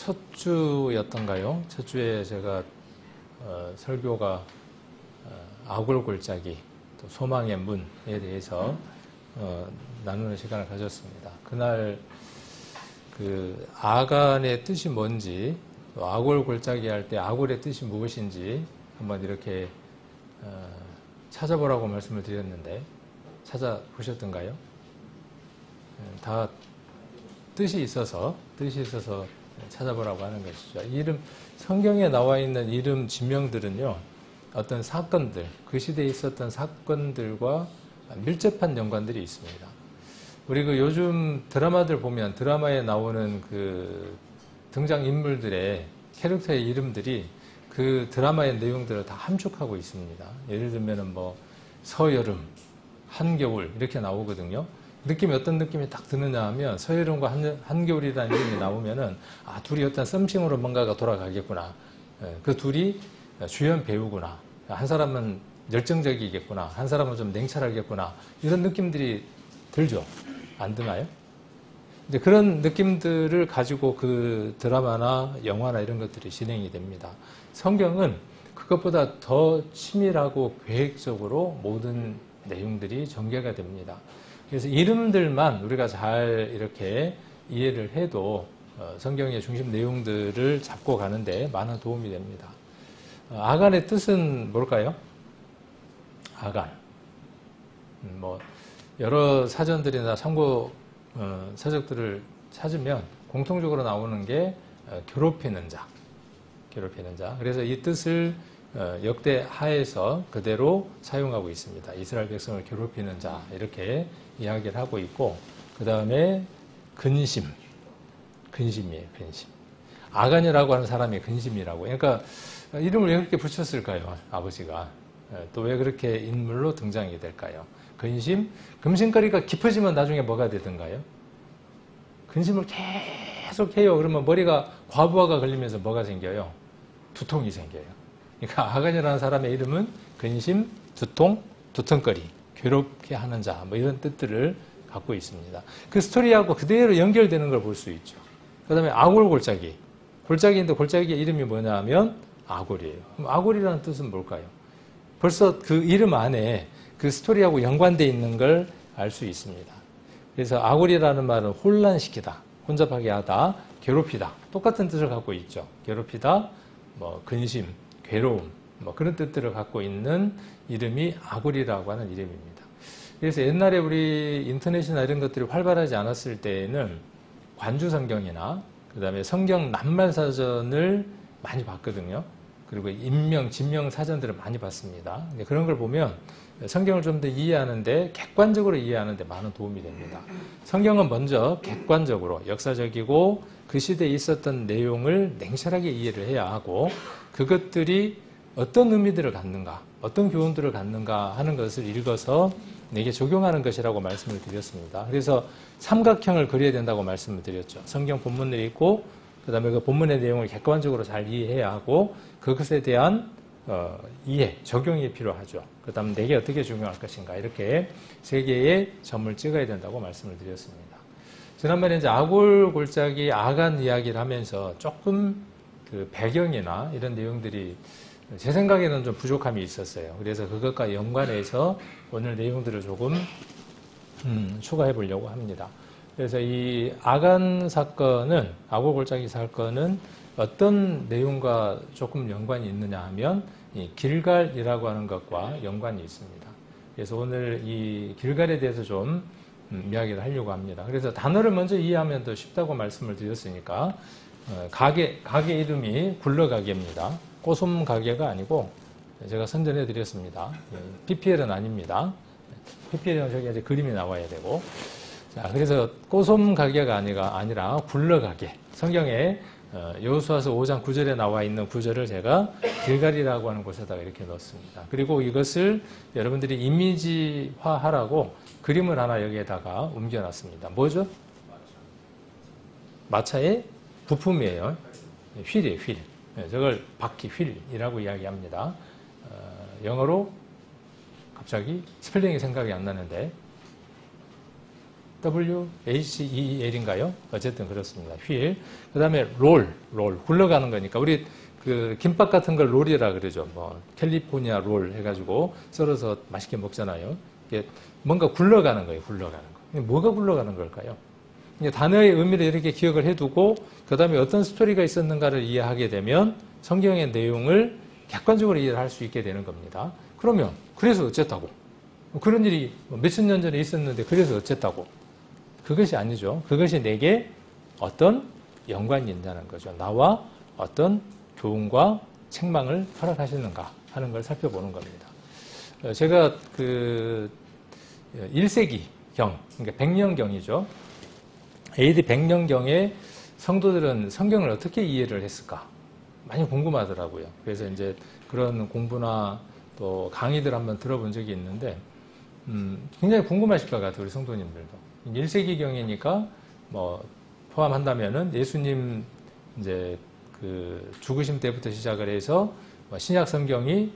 첫 주였던가요? 첫 주에 제가 설교가 아골골짜기, 또 소망의 문에 대해서 나누는 시간을 가졌습니다. 그날 그 아간의 뜻이 뭔지, 또 아골골짜기 할 때 아골의 뜻이 무엇인지 한번 이렇게 찾아보라고 말씀을 드렸는데 찾아보셨던가요? 다 뜻이 있어서 찾아보라고 하는 것이죠. 성경에 나와 있는 이름 지명들은요, 어떤 사건들, 그 시대에 있었던 사건들과 밀접한 연관들이 있습니다. 우리 그 요즘 드라마들 보면 드라마에 나오는 그 등장인물들의 캐릭터의 이름들이 그 드라마의 내용들을 다 함축하고 있습니다. 예를 들면은 뭐 서여름, 한겨울 이렇게 나오거든요. 어떤 느낌이 딱 드느냐 하면 서여름과 한겨울이라는 이름이 나오면은 둘이 어떤 썸씽으로 뭔가가 돌아가겠구나. 그 둘이 주연 배우구나. 한 사람은 열정적이겠구나. 한 사람은 좀 냉철하겠구나. 이런 느낌들이 들죠. 안 드나요? 이제 그런 느낌들을 가지고 그 드라마나 영화나 이런 것들이 진행이 됩니다. 성경은 그것보다 더 치밀하고 계획적으로 모든 내용들이 전개가 됩니다. 그래서 이름들만 우리가 잘 이렇게 이해를 해도 성경의 중심 내용들을 잡고 가는데 많은 도움이 됩니다. 아간의 뜻은 뭘까요? 아간. 뭐 여러 사전들이나 참고 서적들을 찾으면 공통적으로 나오는 게 괴롭히는 자. 그래서 이 뜻을 역대 하에서 그대로 사용하고 있습니다. 이스라엘 백성을 괴롭히는 자 이렇게 이야기를 하고 있고, 그 다음에 근심이에요. 근심. 아간이라고 하는 사람이 근심이라고. 그러니까 이름을 왜 그렇게 붙였을까요? 아버지가. 또 왜 그렇게 인물로 등장이 될까요? 근심? 금심거리가 깊어지면 나중에 뭐가 되던가요? 근심을 계속 해요. 그러면 머리가 과부하가 걸리면서 뭐가 생겨요? 두통이 생겨요. 그러니까 아간이라는 사람의 이름은 근심, 두통, 두통거리, 괴롭게 하는 자, 뭐 이런 뜻들을 갖고 있습니다. 그 스토리하고 그대로 연결되는 걸 볼 수 있죠. 그 다음에 아골골짜기. 골짜기인데 골짜기의 이름이 뭐냐 하면 아골이에요. 그럼 아골이라는 뜻은 뭘까요? 벌써 그 이름 안에 그 스토리하고 연관되어 있는 걸 알 수 있습니다. 그래서 아골이라는 말은 혼란시키다, 혼잡하게 하다, 괴롭히다. 똑같은 뜻을 갖고 있죠. 괴롭히다, 뭐 근심, 괴로움, 뭐 그런 뜻들을 갖고 있는 이름이 아골이라고 하는 이름입니다. 그래서 옛날에 우리 인터넷이나 이런 것들이 활발하지 않았을 때에는 관주 성경이나 그 다음에 성경 낱말 사전을 많이 봤거든요. 그리고 인명, 진명 사전들을 많이 봤습니다. 그런 걸 보면 성경을 좀 더 이해하는데, 객관적으로 이해하는데 많은 도움이 됩니다. 성경은 먼저 객관적으로 역사적이고 그 시대에 있었던 내용을 냉철하게 이해를 해야 하고, 그것들이 어떤 의미들을 갖는가, 어떤 교훈들을 갖는가 하는 것을 읽어서 내게 적용하는 것이라고 말씀을 드렸습니다. 그래서 삼각형을 그려야 된다고 말씀을 드렸죠. 성경 본문을 읽고 그 다음에 그 본문의 내용을 객관적으로 잘 이해해야 하고, 그것에 대한 이해, 적용이 필요하죠. 그 다음 내게 어떻게 적용할 것인가, 이렇게 세 개의 점을 찍어야 된다고 말씀을 드렸습니다. 지난번에 이제 아골골짜기 아간 이야기를 하면서 조금 그 배경이나 이런 내용들이 제 생각에는 좀 부족함이 있었어요. 그래서 그것과 연관해서 오늘 내용들을 조금 추가해 보려고 합니다. 그래서 이 아간 사건은, 아골골짜기 사건은 어떤 내용과 조금 연관이 있느냐 하면 이 길갈이라고 하는 것과 연관이 있습니다. 그래서 오늘 이 길갈에 대해서 좀 이야기를 하려고 합니다. 그래서 단어를 먼저 이해하면 더 쉽다고 말씀을 드렸으니까, 가게 이름이 굴러가게입니다. 꼬솜 가게가 아니고 제가 선전해 드렸습니다. PPL은 아닙니다. PPL은 저기 이제 그림이 나와야 되고. 자, 그래서 꼬솜 가게가 아니라 굴러가게. 성경에 여호수아서 5장 9절에 나와 있는 구절을 제가 길갈이라고 하는 곳에다가 이렇게 넣었습니다. 그리고 이것을 여러분들이 이미지화하라고 그림을 하나 여기에다가 옮겨놨습니다. 뭐죠? 마차의 부품이에요. 휠이에요, 휠. 저걸 바퀴, 휠이라고 이야기합니다. 영어로 갑자기 스펠링이 생각이 안 나는데 WHEL인가요? 어쨌든 그렇습니다. 휠. 그 다음에 롤. 굴러가는 거니까. 우리 그 김밥 같은 걸 롤이라 그러죠. 뭐 캘리포니아 롤 해가지고 썰어서 맛있게 먹잖아요. 이게 뭔가 굴러가는 거예요. 굴러가는 거. 뭐가 굴러가는 걸까요? 단어의 의미를 이렇게 기억을 해두고 그 다음에 어떤 스토리가 있었는가를 이해하게 되면 성경의 내용을 객관적으로 이해를 할 수 있게 되는 겁니다. 그러면 그래서 어쨌다고? 그런 일이 몇천 년 전에 있었는데 그래서 어쨌다고? 그것이 아니죠. 그것이 내게 어떤 연관이 있다는 거죠. 나와 어떤 교훈과 책망을 허락하시는가 하는 걸 살펴보는 겁니다. 제가 그 1세기경, 그러니까 100년경이죠. AD 100년경에 성도들은 성경을 어떻게 이해를 했을까? 많이 궁금하더라고요. 그래서 이제 그런 공부나 또 강의들 한번 들어본 적이 있는데, 굉장히 궁금하실 것 같아요. 우리 성도님들도. 1세기경이니까 뭐 포함한다면은 예수님 이제 그 죽으심 때부터 시작을 해서 신약 성경이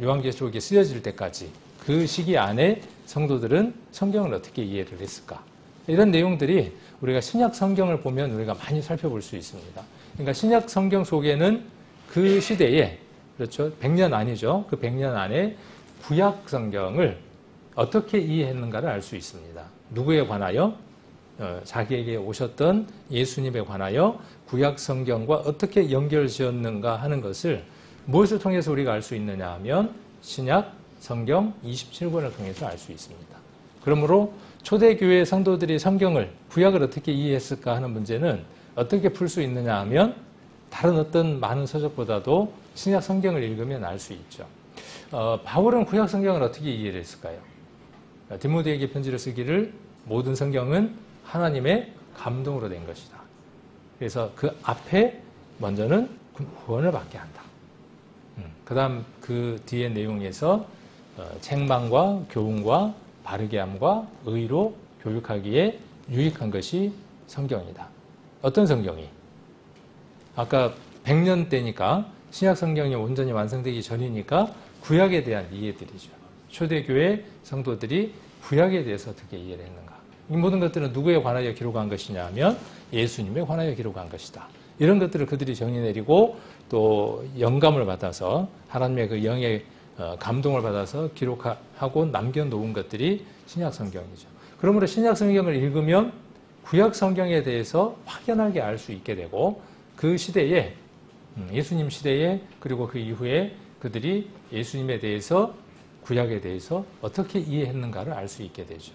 요한계시록에 쓰여질 때까지 그 시기 안에 성도들은 성경을 어떻게 이해를 했을까? 이런 내용들이 우리가 신약 성경을 보면 우리가 많이 살펴볼 수 있습니다. 그러니까 신약 성경 속에는 그 시대에, 그렇죠, 100년 아니죠. 그 100년 안에 구약 성경을 어떻게 이해했는가를 알 수 있습니다. 누구에 관하여? 자기에게 오셨던 예수님에 관하여 구약 성경과 어떻게 연결지었는가 하는 것을 무엇을 통해서 우리가 알 수 있느냐 하면 신약 성경 27권을 통해서 알 수 있습니다. 그러므로 초대교회 성도들이 성경을, 구약을 어떻게 이해했을까 하는 문제는 어떻게 풀 수 있느냐 하면 다른 어떤 많은 서적보다도 신약 성경을 읽으면 알 수 있죠. 바울은 구약 성경을 어떻게 이해를 했을까요? 디모데에게 편지를 쓰기를 모든 성경은 하나님의 감동으로 된 것이다. 그래서 그 앞에 먼저는 구원을 받게 한다. 그 다음 그 뒤의 내용에서 책망과 교훈과 바르게 함과 의로 교육하기에 유익한 것이 성경이다. 어떤 성경이? 아까 100년 때니까 신약 성경이 온전히 완성되기 전이니까 구약에 대한 이해들이죠. 초대교회 성도들이 구약에 대해서 어떻게 이해를 했는가. 이 모든 것들은 누구에 관하여 기록한 것이냐 하면 예수님에 관하여 기록한 것이다. 이런 것들을 그들이 정의내리고 또 영감을 받아서 하나님의 그 영의 감동을 받아서 기록하고 남겨놓은 것들이 신약 성경이죠. 그러므로 신약 성경을 읽으면 구약 성경에 대해서 확연하게 알 수 있게 되고 그 시대에 예수님 시대에 그리고 그 이후에 그들이 예수님에 대해서 구약에 대해서 어떻게 이해했는가를 알 수 있게 되죠.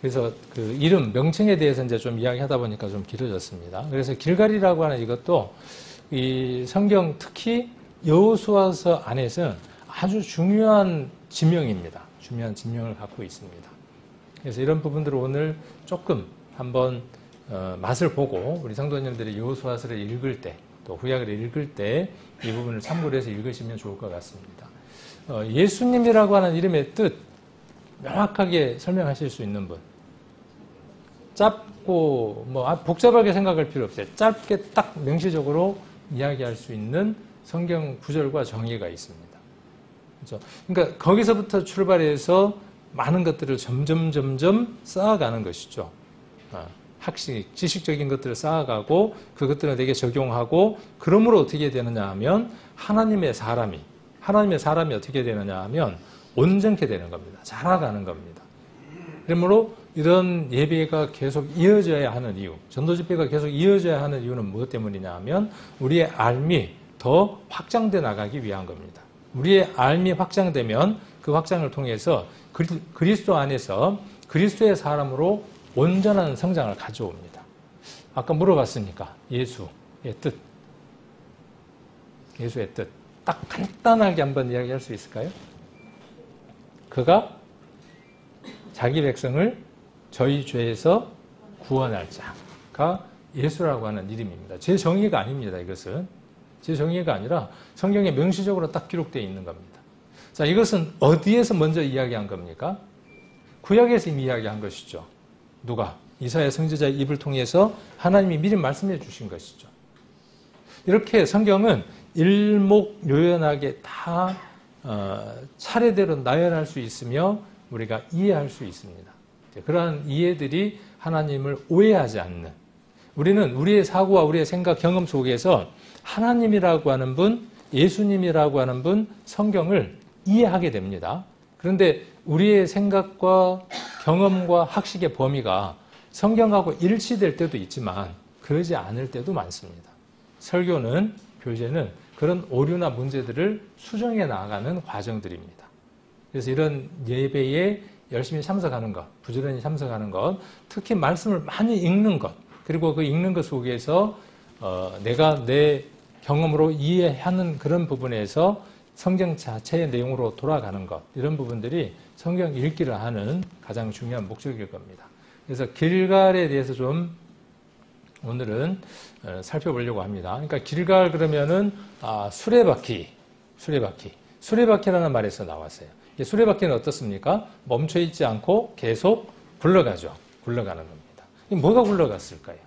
그래서 그 이름, 명칭에 대해서 이제 좀 이야기하다 보니까 좀 길어졌습니다. 그래서 길갈이라고 하는 이것도 이 성경 특히 여호수아서 안에서 아주 중요한 지명입니다. 중요한 지명을 갖고 있습니다. 그래서 이런 부분들을 오늘 조금 한번 맛을 보고 우리 성도님들이 여호수아서를 읽을 때 또 구약을 읽을 때 이 부분을 참고로 해서 읽으시면 좋을 것 같습니다. 예수님이라고 하는 이름의 뜻 명확하게 설명하실 수 있는 분. 짧고 뭐 복잡하게 생각할 필요 없어요. 짧게 딱 명시적으로 이야기할 수 있는 성경 구절과 정의가 있습니다. 그렇죠? 그러니까 거기서부터 출발해서 많은 것들을 점점 쌓아가는 것이죠. 학식, 지식적인 것들을 쌓아가고 그것들을 내게 적용하고 그러므로 어떻게 되느냐 하면 하나님의 사람이 어떻게 되느냐 하면 온전케 되는 겁니다. 자라가는 겁니다. 그러므로 이런 예배가 계속 이어져야 하는 이유, 전도 집회가 계속 이어져야 하는 이유는 무엇 때문이냐 하면 우리의 알미 더 확장돼 나가기 위한 겁니다. 우리의 알미 확장되면 그 확장을 통해서 그리스도 안에서 그리스도의 사람으로 온전한 성장을 가져옵니다. 아까 물어봤으니까 예수의 뜻. 예수의 뜻. 딱 간단하게 한번 이야기할 수 있을까요? 그가 자기 백성을 저희 죄에서 구원할 자가 예수라고 하는 이름입니다. 제 정의가 아닙니다. 이것은. 제 정의가 아니라 성경에 명시적으로 딱 기록되어 있는 겁니다. 자, 이것은 어디에서 먼저 이야기한 겁니까? 구약에서 이미 이야기한 것이죠. 누가? 이사야 선지자의 입을 통해서 하나님이 미리 말씀해 주신 것이죠. 이렇게 성경은 일목요연하게 다 차례대로 나열할 수 있으며 우리가 이해할 수 있습니다. 그러한 이해들이 하나님을 오해하지 않는, 우리는 우리의 사고와 우리의 생각, 경험 속에서 하나님이라고 하는 분, 예수님이라고 하는 분, 성경을 이해하게 됩니다. 그런데 우리의 생각과 경험과 학식의 범위가 성경하고 일치될 때도 있지만 그러지 않을 때도 많습니다. 설교는, 교제는 그런 오류나 문제들을 수정해 나가는 과정들입니다. 그래서 이런 예배에 열심히 참석하는 것, 부지런히 참석하는 것, 특히 말씀을 많이 읽는 것, 그리고 그 읽는 것 속에서 내가 내 경험으로 이해하는 그런 부분에서 성경 자체의 내용으로 돌아가는 것, 이런 부분들이 성경 읽기를 하는 가장 중요한 목적일 겁니다. 그래서 길갈에 대해서 좀 오늘은 살펴보려고 합니다. 그러니까 길갈 그러면은 수레바퀴라는 말에서 나왔어요. 수레바퀴는 어떻습니까? 멈춰 있지 않고 계속 굴러가죠. 굴러가는 겁니다. 뭐가 굴러갔을까요?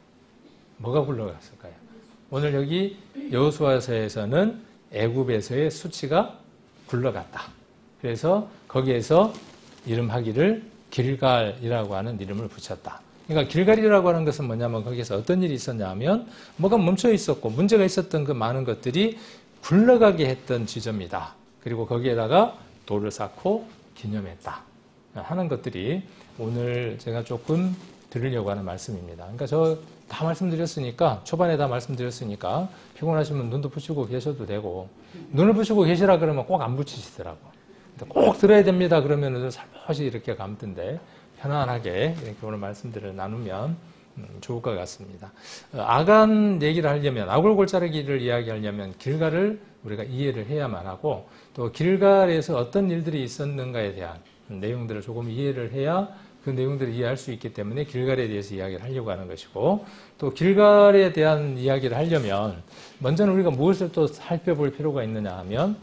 오늘 여기 여호수아서에서는 애굽에서의 수치가 굴러갔다. 그래서 거기에서 이름하기를 길갈이라고 하는 이름을 붙였다. 그러니까 길갈이라고 하는 것은 뭐냐면 거기서 어떤 일이 있었냐 하면 뭐가 멈춰 있었고 문제가 있었던 그 많은 것들이 굴러가게 했던 지점이다. 그리고 거기에다가 돌을 쌓고 기념했다 하는 것들이 오늘 제가 조금 드리려고 하는 말씀입니다. 그러니까 저 다 말씀드렸으니까, 초반에 다 말씀드렸으니까 피곤하시면 눈도 붙이고 계셔도 되고, 눈을 붙이고 계시라 그러면 꼭 안 붙이시더라고. 꼭 들어야 됩니다 그러면 살포시 이렇게 감던데 편안하게 이렇게 오늘 말씀들을 나누면 좋을 것 같습니다. 아간 얘기를 하려면, 아골골자르기를 이야기하려면 길갈을 우리가 이해를 해야만 하고, 또 길갈에서 어떤 일들이 있었는가에 대한 내용들을 조금 이해를 해야 그 내용들을 이해할 수 있기 때문에 길갈에 대해서 이야기를 하려고 하는 것이고, 또 길갈에 대한 이야기를 하려면 먼저는 우리가 무엇을 또 살펴볼 필요가 있느냐 하면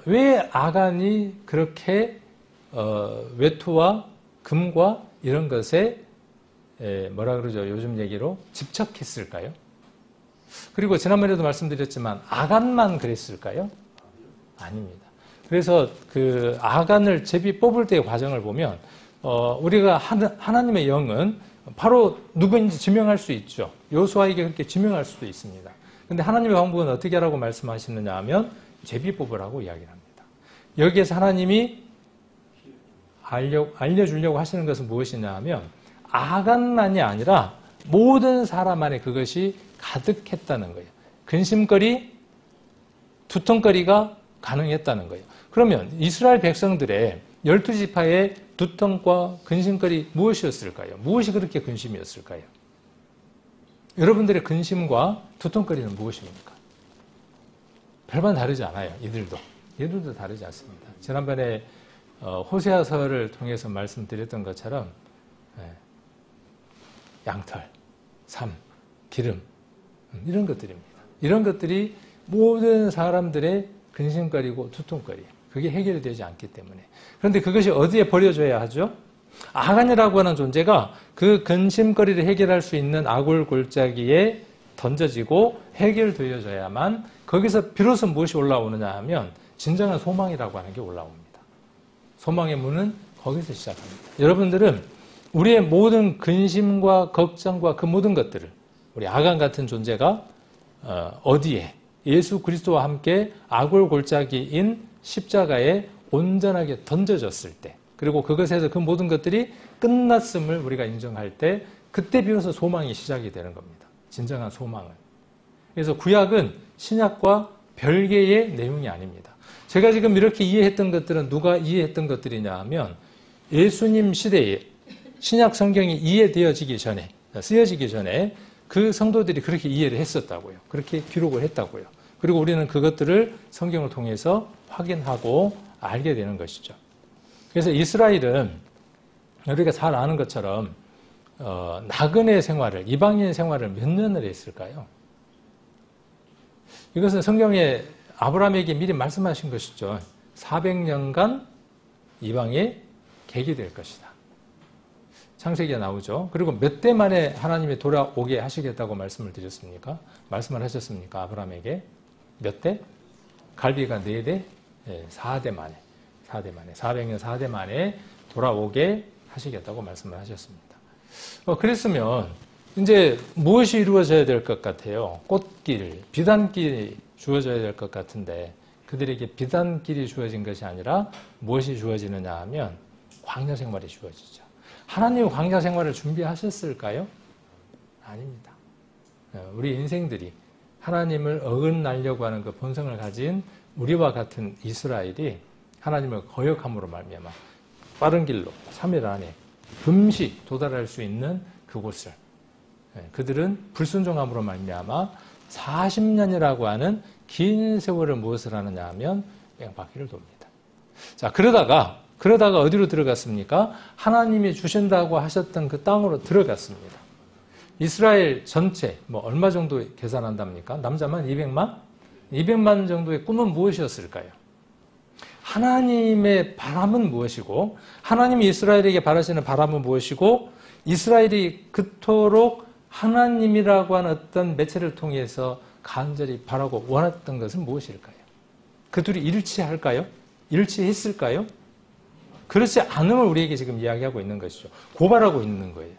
왜 아간이 그렇게 외투와 금과 이런 것에 뭐라 그러죠? 요즘 얘기로 집착했을까요? 그리고 지난번에도 말씀드렸지만 아간만 그랬을까요? 아닙니다. 그래서 그 아간을 제비 뽑을 때의 과정을 보면 우리가 하나님의 영은 바로 누구인지 지명할 수 있죠. 여호수아에게 그렇게 지명할 수도 있습니다. 그런데 하나님의 방법은 어떻게 하라고 말씀하시느냐 하면 제비 뽑으라고 이야기를 합니다. 여기에서 하나님이 알려주려고 하시는 것은 무엇이냐 하면 아간만이 아니라 모든 사람 안에 그것이 가득했다는 거예요. 근심거리, 두통거리가 가능했다는 거예요. 그러면 이스라엘 백성들의 12지파의 두통과 근심거리 무엇이었을까요? 무엇이 그렇게 근심이었을까요? 여러분들의 근심과 두통거리는 무엇입니까? 별반 다르지 않아요. 얘들도 다르지 않습니다. 지난번에 호세아서를 통해서 말씀드렸던 것처럼 양털, 삶, 기름 이런 것들입니다. 이런 것들이 모든 사람들의 근심거리고 두통거리, 그게 해결이 되지 않기 때문에. 그런데 그것이 어디에 버려져야 하죠? 아간이라고 하는 존재가 그 근심거리를 해결할 수 있는 아골골짜기에 던져지고 해결되어져야만 거기서 비로소 무엇이 올라오느냐 하면 진정한 소망이라고 하는 게 올라옵니다. 소망의 문은 거기서 시작합니다. 여러분들은 우리의 모든 근심과 걱정과 그 모든 것들을, 우리 아간 같은 존재가 어디에, 예수 그리스도와 함께 아골골짜기인 십자가에 온전하게 던져졌을 때, 그리고 그것에서 그 모든 것들이 끝났음을 우리가 인정할 때, 그때 비로소 소망이 시작이 되는 겁니다. 진정한 소망은. 그래서 구약은 신약과 별개의 내용이 아닙니다. 제가 지금 이렇게 이해했던 것들은 누가 이해했던 것들이냐 하면 예수님 시대에 신약 성경이 이해되어지기 전에, 쓰여지기 전에 그 성도들이 그렇게 이해를 했었다고요. 그렇게 기록을 했다고요. 그리고 우리는 그것들을 성경을 통해서 확인하고 알게 되는 것이죠. 그래서 이스라엘은 우리가 잘 아는 것처럼 나그네 생활을, 이방인 생활을 몇 년을 했을까요? 이것은 성경에 아브라함에게 미리 말씀하신 것이죠. 400년간 이방에 객이 될 것이다. 창세기에 나오죠. 그리고 몇 대 만에 하나님이 돌아오게 하시겠다고 말씀을 드렸습니까? 말씀을 하셨습니까? 아브라함에게. 몇 대? 갈비가 4대? 4대 만에. 400년 4대 만에 돌아오게 하시겠다고 말씀을 하셨습니다. 그랬으면 이제 무엇이 이루어져야 될 것 같아요? 꽃길, 비단길이 주어져야 될 것 같은데 그들에게 비단길이 주어진 것이 아니라 무엇이 주어지느냐 하면 광야 생활이 주어지죠. 하나님이 광야 생활을 준비하셨을까요? 아닙니다. 우리 인생들이 하나님을 어긋나려고 하는 그 본성을 가진 우리와 같은 이스라엘이 하나님을 거역함으로 말미암아 빠른 길로 3일 안에 금시 도달할 수 있는 그곳을 그들은 불순종함으로 말미암아 40년이라고 하는 긴 세월을 무엇을 하느냐 하면 뺑바퀴를 돕니다. 자, 그러다가 어디로 들어갔습니까? 하나님이 주신다고 하셨던 그 땅으로 들어갔습니다. 이스라엘 전체 얼마 정도 계산한답니까? 남자만 200만? 200만 정도의 꿈은 무엇이었을까요? 하나님의 바람은 무엇이고 하나님이 이스라엘에게 바라시는 바람은 무엇이고 이스라엘이 그토록 하나님이라고 하는 어떤 매체를 통해서 간절히 바라고 원했던 것은 무엇일까요? 그 둘이 일치할까요? 일치했을까요? 그렇지 않음을 우리에게 지금 이야기하고 있는 것이죠. 고발하고 있는 거예요.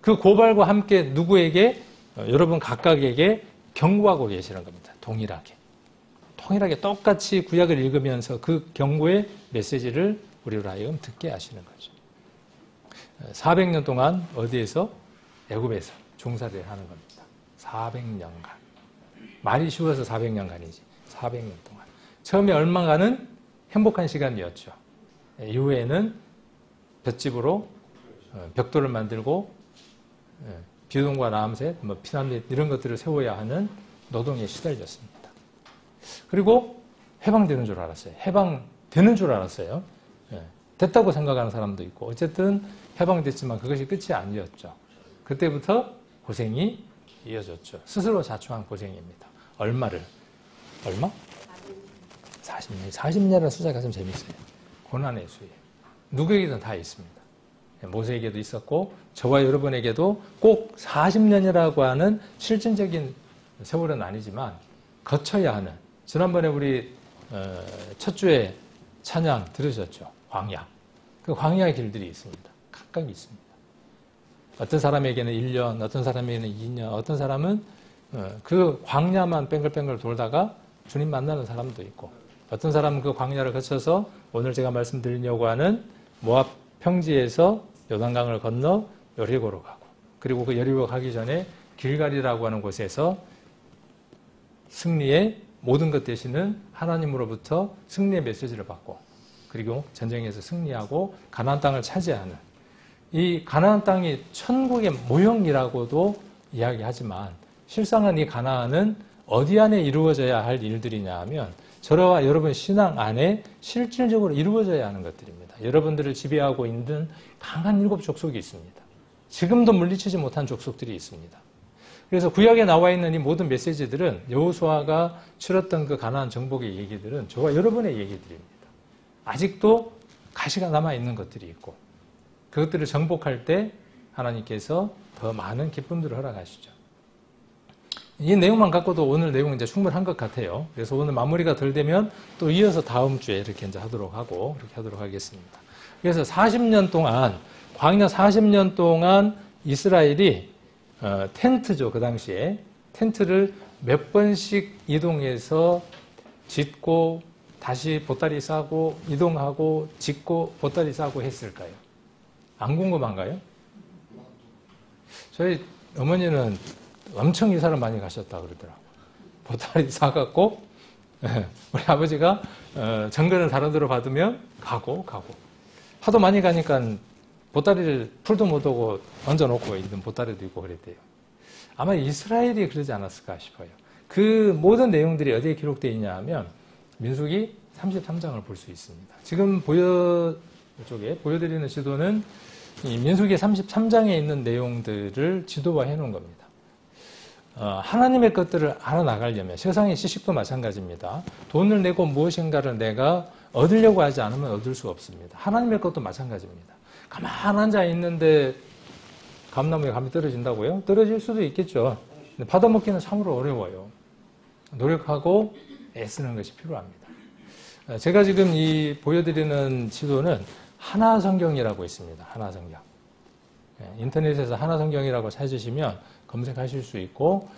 그 고발과 함께 누구에게? 여러분 각각에게 경고하고 계시는 겁니다. 동일하게 똑같이 구약을 읽으면서 그 경고의 메시지를 우리로 하여금 듣게 하시는 거죠. 400년 동안 어디에서? 애굽에서 종살이를 하는 겁니다. 400년간. 말이 쉬워서 400년간이지. 400년 동안. 처음에 얼마간은 행복한 시간이었죠. 이후에는 볏집으로 벽돌을 만들고 비동과 라암셋, 피라미드 이런 것들을 세워야 하는 노동에 시달렸습니다. 그리고 해방되는 줄 알았어요. 해방되는 줄 알았어요. 됐다고 생각하는 사람도 있고 어쨌든 해방됐지만 그것이 끝이 아니었죠. 그때부터 고생이 이어졌죠. 스스로 자초한 고생입니다. 얼마? 40년. 40년이라는 숫자가 좀 재밌어요. 고난의 수예요. 누구에게든 다 있습니다. 모세에게도 있었고 저와 여러분에게도 꼭 40년이라고 하는 실질적인 세월은 아니지만 거쳐야 하는 지난번에 우리 첫 주에 찬양 들으셨죠? 광야. 그 광야의 길들이 있습니다. 각각 있습니다. 어떤 사람에게는 1년, 어떤 사람에게는 2년, 어떤 사람은 그 광야만 뺑글뺑글 돌다가 주님 만나는 사람도 있고 어떤 사람은 그 광야를 거쳐서 오늘 제가 말씀드리려고 하는 모압 평지에서 요단강을 건너 여리고로 가고 그리고 그 여리고 가기 전에 길갈이라고 하는 곳에서 승리의 모든 것 되시는 하나님으로부터 승리의 메시지를 받고 그리고 전쟁에서 승리하고 가나안 땅을 차지하는 이 가나안 땅이 천국의 모형이라고도 이야기하지만 실상은 이 가나안은 어디 안에 이루어져야 할 일들이냐 하면 저와 여러분 신앙 안에 실질적으로 이루어져야 하는 것들입니다. 여러분들을 지배하고 있는 강한 7 족속이 있습니다. 지금도 물리치지 못한 족속들이 있습니다. 그래서 구약에 나와 있는 이 모든 메시지들은 여호수아가 치렀던 그 가나안 정복의 얘기들은 저와 여러분의 얘기들입니다. 아직도 가시가 남아있는 것들이 있고 그것들을 정복할 때 하나님께서 더 많은 기쁨들을 허락하시죠. 이 내용만 갖고도 오늘 내용은 이제 충분한 것 같아요. 그래서 오늘 마무리가 덜 되면 또 이어서 다음 주에 이렇게 이제 하도록 하겠습니다. 그래서 40년 동안, 광야 40년 동안 이스라엘이 텐트죠. 그 당시에 텐트를 몇 번씩 이동해서 짓고 다시 보따리 싸고 이동하고 짓고 보따리 싸고 했을까요? 안 궁금한가요? 저희 어머니는 엄청 이사를 많이 가셨다 그러더라고요. 보따리 싸갖고 우리 아버지가 정근을 다른 데로 받으면 가고 하도 많이 가니까 보따리를 풀도 못 오고 얹어놓고 있는 보따리도 있고 그랬대요. 아마 이스라엘이 그러지 않았을까 싶어요. 그 모든 내용들이 어디에 기록되어 있냐 하면 민수기 33장을 볼 수 있습니다. 지금 보여드리는 지도는 이 민수기 33장에 있는 내용들을 지도화해 놓은 겁니다. 하나님의 것들을 알아나가려면 세상의 지식도 마찬가지입니다. 돈을 내고 무엇인가를 내가 얻으려고 하지 않으면 얻을 수 없습니다. 하나님의 것도 마찬가지입니다. 가만 앉아 있는데 감나무에 감이 떨어진다고요? 떨어질 수도 있겠죠. 근데 받아먹기는 참으로 어려워요. 노력하고 애쓰는 것이 필요합니다. 제가 지금 이 보여드리는 지도는 하나성경이라고 있습니다. 하나성경. 인터넷에서 하나성경이라고 찾으시면 검색하실 수 있고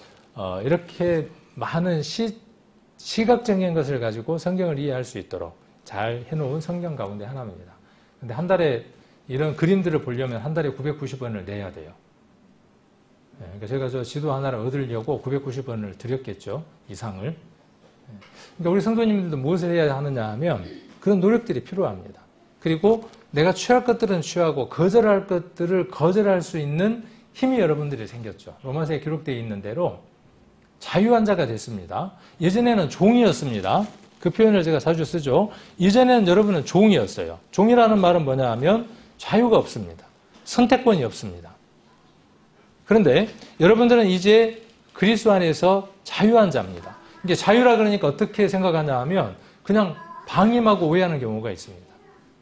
이렇게 많은 시각적인 것을 가지고 성경을 이해할 수 있도록 잘 해놓은 성경 가운데 하나입니다. 근데 한 달에 이런 그림들을 보려면 한 달에 990원을 내야 돼요. 그러니까 제가 저 지도 하나를 얻으려고 990원을 드렸겠죠. 이상을. 그러니까 우리 성도님들도 무엇을 해야 하느냐 하면 그런 노력들이 필요합니다. 그리고 내가 취할 것들은 취하고 거절할 것들을 거절할 수 있는 힘이 여러분들이 생겼죠. 로마서에 기록되어 있는 대로 자유한 자가 됐습니다. 예전에는 종이었습니다. 그 표현을 제가 자주 쓰죠. 이전에는 여러분은 종이었어요. 종이라는 말은 뭐냐 하면 자유가 없습니다. 선택권이 없습니다. 그런데 여러분들은 이제 그리스도 안에서 자유한 자입니다. 이게 자유라 그러니까 어떻게 생각하냐 하면 그냥 방임하고 오해하는 경우가 있습니다.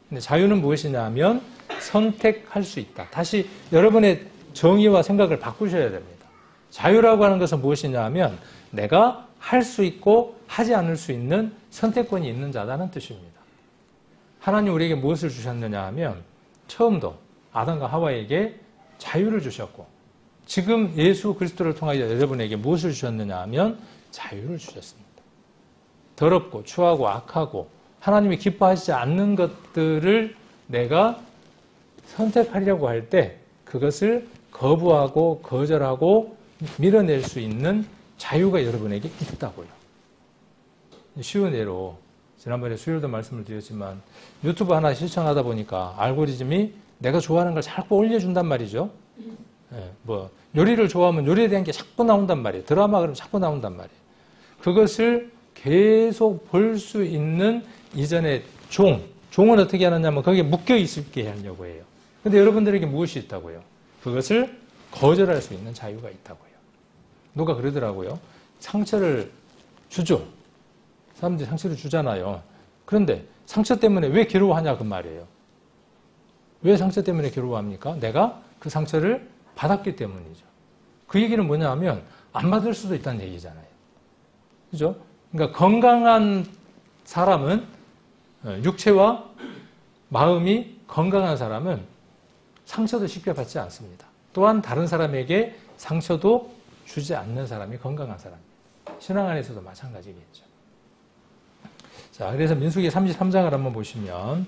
근데 자유는 무엇이냐 하면 선택할 수 있다. 다시 여러분의 정의와 생각을 바꾸셔야 됩니다. 자유라고 하는 것은 무엇이냐 하면 내가 할 수 있고 하지 않을 수 있는 선택권이 있는 자라는 뜻입니다. 하나님 우리에게 무엇을 주셨느냐 하면 처음도 아담과 하와에게 자유를 주셨고 지금 예수 그리스도를 통하여 여러분에게 무엇을 주셨느냐 하면 자유를 주셨습니다. 더럽고 추하고 악하고 하나님이 기뻐하시지 않는 것들을 내가 선택하려고 할 때 그것을 거부하고 거절하고 밀어낼 수 있는 자유가 여러분에게 있다고요. 쉬운 예로 지난번에 수요일도 말씀을 드렸지만 유튜브 하나 시청하다 보니까 알고리즘이 내가 좋아하는 걸 자꾸 올려준단 말이죠. 뭐 요리를 좋아하면 요리에 대한 게 자꾸 나온단 말이에요. 드라마 그러면 자꾸 나온단 말이에요. 그것을 계속 볼 수 있는 이전의 종은 어떻게 하느냐면 거기에 묶여 있게 하려고 해요. 근데 여러분들에게 무엇이 있다고요? 그것을 거절할 수 있는 자유가 있다고요. 누가 그러더라고요. 상처를 주죠. 사람들이 상처를 주잖아요. 그런데 상처 때문에 왜 괴로워하냐 그 말이에요. 왜 상처 때문에 괴로워합니까? 내가 그 상처를 받았기 때문이죠. 그 얘기는 뭐냐 하면 안 받을 수도 있다는 얘기잖아요. 그죠? 그러니까 건강한 사람은 육체와 마음이 건강한 사람은 상처도 쉽게 받지 않습니다. 또한 다른 사람에게 상처도 주지 않는 사람이 건강한 사람입니다. 신앙 안에서도 마찬가지겠죠. 자, 그래서 민수기 33장을 한번 보시면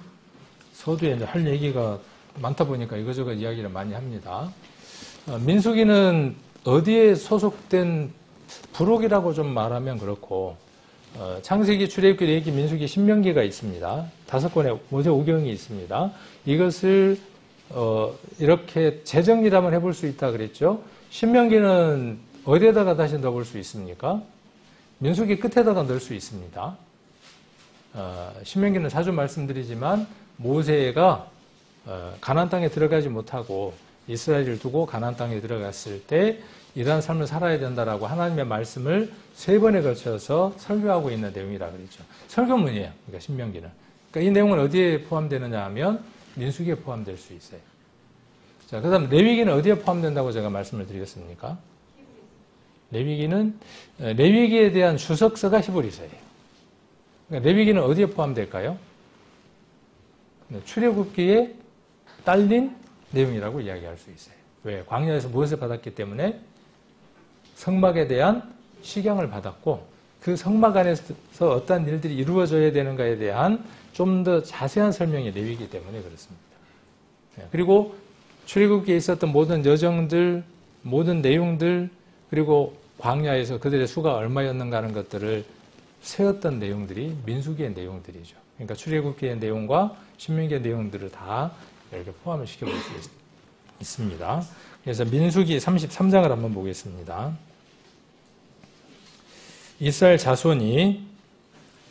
서두에 이제 할 얘기가 많다 보니까 이거저거 이야기를 많이 합니다. 민수기는 어디에 소속된 부록이라고 좀 말하면 그렇고 창세기, 출애굽기, 레위기, 민수기, 신명기가 있습니다. 5권의 모세오경이 있습니다. 이것을 이렇게 재정리를 해볼 수 있다 그랬죠. 신명기는 어디에다가 다시 넣어볼 수 있습니까? 민수기 끝에다가 넣을 수 있습니다. 신명기는 자주 말씀드리지만 모세가 가나안 땅에 들어가지 못하고 이스라엘을 두고 가나안 땅에 들어갔을 때 이러한 삶을 살아야 된다라고 하나님의 말씀을 3번에 걸쳐서 설교하고 있는 내용이라 그랬죠. 설교문이에요. 그러니까 신명기는. 그러니까 이 내용은 어디에 포함되느냐 하면 민수기에 포함될 수 있어요. 자, 그 다음 레위기는 어디에 포함된다고 제가 말씀을 드리겠습니까? 레위기는 레위기에 대한 주석서가 히브리서예요. 그러니까 레위기는 어디에 포함될까요? 출애굽기에 딸린 내용이라고 이야기할 수 있어요. 왜? 광야에서 무엇을 받았기 때문에 성막에 대한 식양을 받았고 그 성막 안에서 어떤 일들이 이루어져야 되는가에 대한 좀 더 자세한 설명이 레위기 때문에 그렇습니다. 그리고 출애굽기에 있었던 모든 여정들, 모든 내용들, 그리고 광야에서 그들의 수가 얼마였는가 하는 것들을 세웠던 내용들이 민수기의 내용들이죠. 그러니까 출애굽기의 내용과 신명기의 내용들을 다 이렇게 포함을 시켜볼 수 있습니다. 그래서 민수기 33장을 한번 보겠습니다. 이스라엘 자손이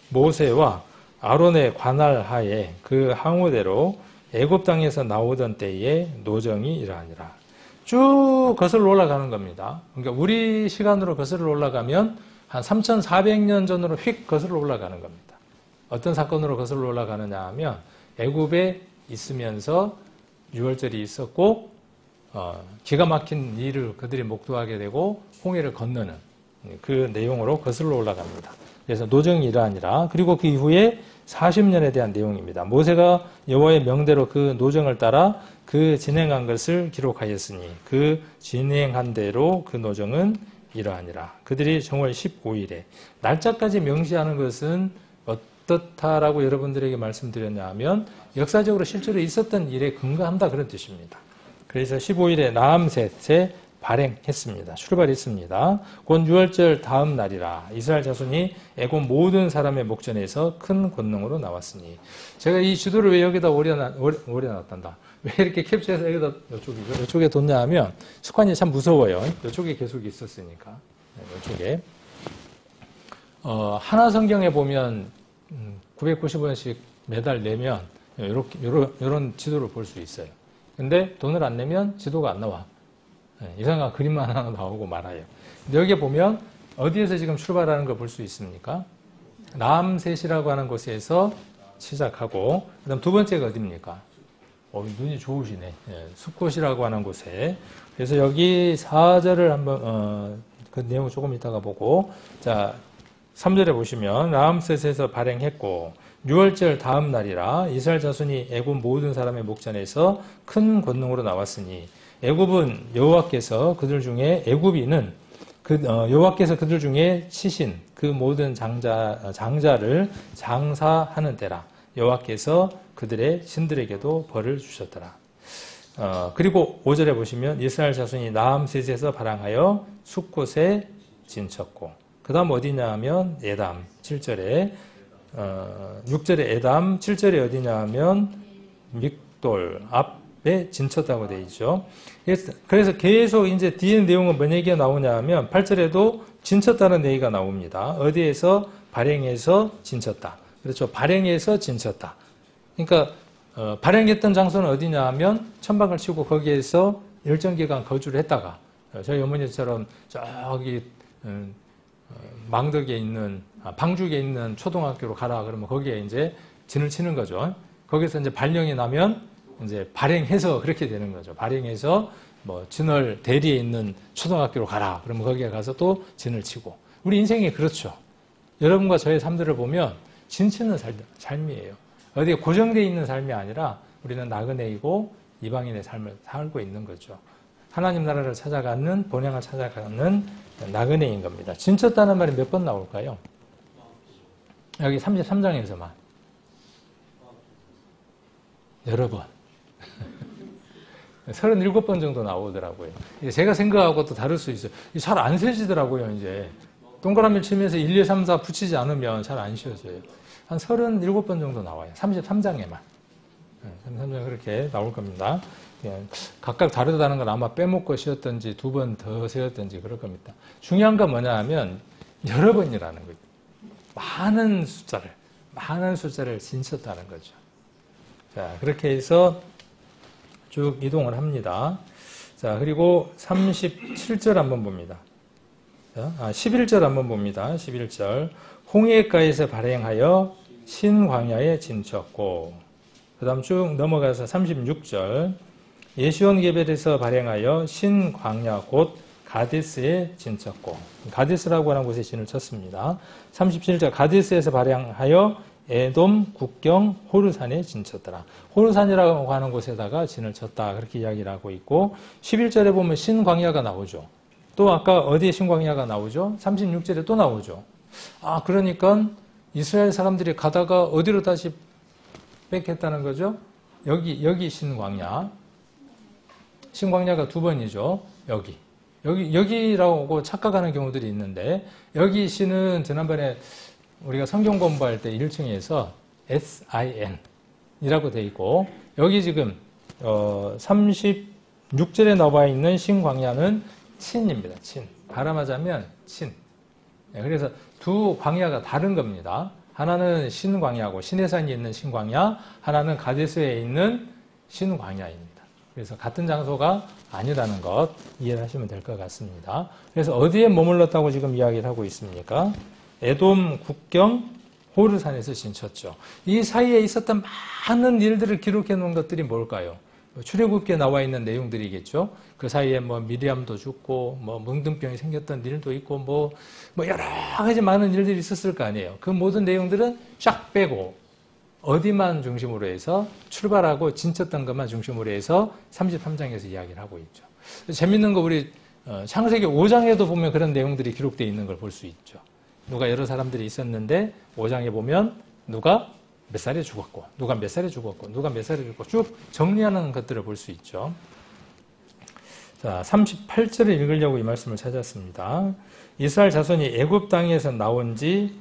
모세와 아론의 관할 하에 그 항우대로 애굽 땅에서 나오던 때에 노정이 이러하니라. 쭉 거슬러 올라가는 겁니다. 그러니까 우리 시간으로 거슬러 올라가면 한 3,400년 전으로 휙 거슬러 올라가는 겁니다. 어떤 사건으로 거슬러 올라가느냐 하면 애굽에 있으면서 유월절이 있었고 기가 막힌 일을 그들이 목도하게 되고 홍해를 건너는 그 내용으로 거슬러 올라갑니다. 그래서 노정이 이러하니라. 그리고 그 이후에 40년에 대한 내용입니다. 모세가 여호와의 명대로 그 노정을 따라 그 진행한 것을 기록하였으니 그 진행한 대로 그 노정은 이러하니라. 그들이 정월 15일에 날짜까지 명시하는 것은 어떻다라고 여러분들에게 말씀드렸냐 하면 역사적으로 실제로 있었던 일에 근거한다 그런 뜻입니다. 그래서 15일에 라암셋에 발행했습니다. 출발했습니다. 곧 6월절 다음 날이라 이스라엘 자손이 애굽 모든 사람의 목전에서 큰 권능으로 나왔으니 제가 이 지도를 왜 여기다 오려놨단다. 왜 이렇게 캡처해서 여기다 이쪽에 뒀냐 하면 습관이 참 무서워요. 이쪽에 계속 있었으니까. 이쪽에 하나 성경에 보면 990원씩 매달 내면 이런 지도를 볼 수 있어요. 근데 돈을 안 내면 지도가 안 나와. 이상한 그림만 하나 나오고 말아요. 근데 여기 보면 어디에서 지금 출발하는 걸 볼 수 있습니까? 라암셋이라고 하는 곳에서 시작하고 그다음 두 번째가 어디입니까? 눈이 좋으시네. 숲곳이라고 하는 곳에. 그래서 여기 4절을 한번 그 내용 조금 이따가 보고 자 3절에 보시면 라암셋에서 발행했고 6월절 다음 날이라 이스라엘 자손이 애굽 모든 사람의 목전에서 큰 권능으로 나왔으니 애굽은 여호와께서 그들 중에 애굽인은 여호와께서 그들 중에 치신 그 모든 장자를 장사하는 때라 여호와께서 그들의 신들에게도 벌을 주셨더라. 그리고 5절에 보시면 이스라엘 자손이 라암셋에서 발항하여 숲곳에 진쳤고 그 다음 어디냐 하면 에담 7절에 6절에 에담 7절에 어디냐 하면 믹돌 앞에 진쳤다고 되어 있죠. 그래서 계속 이제 뒤에 내용은 뭔 얘기가 나오냐 하면 8절에도 진쳤다는 얘기가 나옵니다. 어디에서 발행해서 진쳤다. 그렇죠. 발행해서 진쳤다. 그러니까 발행했던 장소는 어디냐 하면 천막을 치고 거기에서 일정 기간 거주를 했다가 저희 어머니처럼 저기 망덕에 있는 방죽에 있는 초등학교로 가라 그러면 거기에 이제 진을 치는 거죠. 거기서 이제 발령이 나면 이제 발행해서 그렇게 되는 거죠. 발행해서 뭐 진월 대리에 있는 초등학교로 가라 그러면 거기에 가서 또 진을 치고 우리 인생이 그렇죠. 여러분과 저의 삶들을 보면 진 치는 삶이에요. 어디에 고정되어 있는 삶이 아니라 우리는 나그네이고 이방인의 삶을 살고 있는 거죠. 하나님 나라를 찾아가는 본향을 찾아가는 나그네인 겁니다. 진쳤다는 말이 몇 번 나올까요? 여기 33장에서만 여러 번 37번 정도 나오더라고요. 제가 생각하고 또 다를 수 있어요. 잘 안 세지더라고요. 이제 동그라미를 치면서 1, 2, 3, 4 붙이지 않으면 잘 안 쉬어져요. 한 37번 정도 나와요. 33장에만 33장 그렇게 나올 겁니다. 각각 다르다는 건 아마 빼먹고 쉬었던지 두 번 더 세웠던지 그럴 겁니다. 중요한 건 뭐냐 하면 여러 번이라는 거죠. 많은 숫자를 진쳤다는 거죠. 자, 그렇게 해서 쭉 이동을 합니다. 자, 그리고 37절 한번 봅니다. 자, 11절 한번 봅니다. 11절. 홍해가에서 발행하여 신광야에 진쳤고, 그 다음 쭉 넘어가서 36절. 예시온 게벨에서 발행하여 신광야 곧 가데스에 진쳤고, 가데스라고 하는 곳에 진을 쳤습니다. 37절. 가데스에서 발행하여 에돔 국경 호르산에 진쳤더라. 호르산이라고 하는 곳에다가 진을 쳤다. 그렇게 이야기를 하고 있고 11절에 보면 신광야가 나오죠. 또 아까 어디에 신광야가 나오죠? 36절에 또 나오죠. 그러니까 이스라엘 사람들이 가다가 어디로 다시 뺏겼다는 거죠? 여기 신광야. 신광야가 두 번이죠. 여기라고 착각하는 경우들이 있는데 여기 신은 지난번에 우리가 성경 공부할 때 1층에서 SIN이라고 되어 있고 여기 지금 36절에 나와 있는 신광야는 친입니다. 친. 발음하자면 친. 그래서 두 광야가 다른 겁니다. 하나는 신광야고 시내산이 있는 신광야, 하나는 가데스에 있는 신광야입니다. 그래서 같은 장소가 아니라는 것 이해를 하시면 될 것 같습니다. 그래서 어디에 머물렀다고 지금 이야기를 하고 있습니까? 에돔 국경 호르산에서 진쳤죠. 이 사이에 있었던 많은 일들을 기록해 놓은 것들이 뭘까요? 출애굽기에 나와 있는 내용들이겠죠. 그 사이에 뭐 미리암도 죽고 뭐 뭉둥병이 생겼던 일도 있고 뭐 여러 가지 많은 일들이 있었을 거 아니에요. 그 모든 내용들은 쫙 빼고 어디만 중심으로 해서 출발하고 진쳤던 것만 중심으로 해서 33장에서 이야기를 하고 있죠. 재밌는 거 우리 창세기 5장에도 보면 그런 내용들이 기록되어 있는 걸 볼 수 있죠. 누가 여러 사람들이 있었는데 5장에 보면 누가 몇 살에 죽었고 누가 몇 살에 죽었고 누가 몇 살에 죽고 쭉 정리하는 것들을 볼 수 있죠. 자, 38절을 읽으려고 이 말씀을 찾았습니다. 이스라엘 자손이 애굽 땅에서 나온 지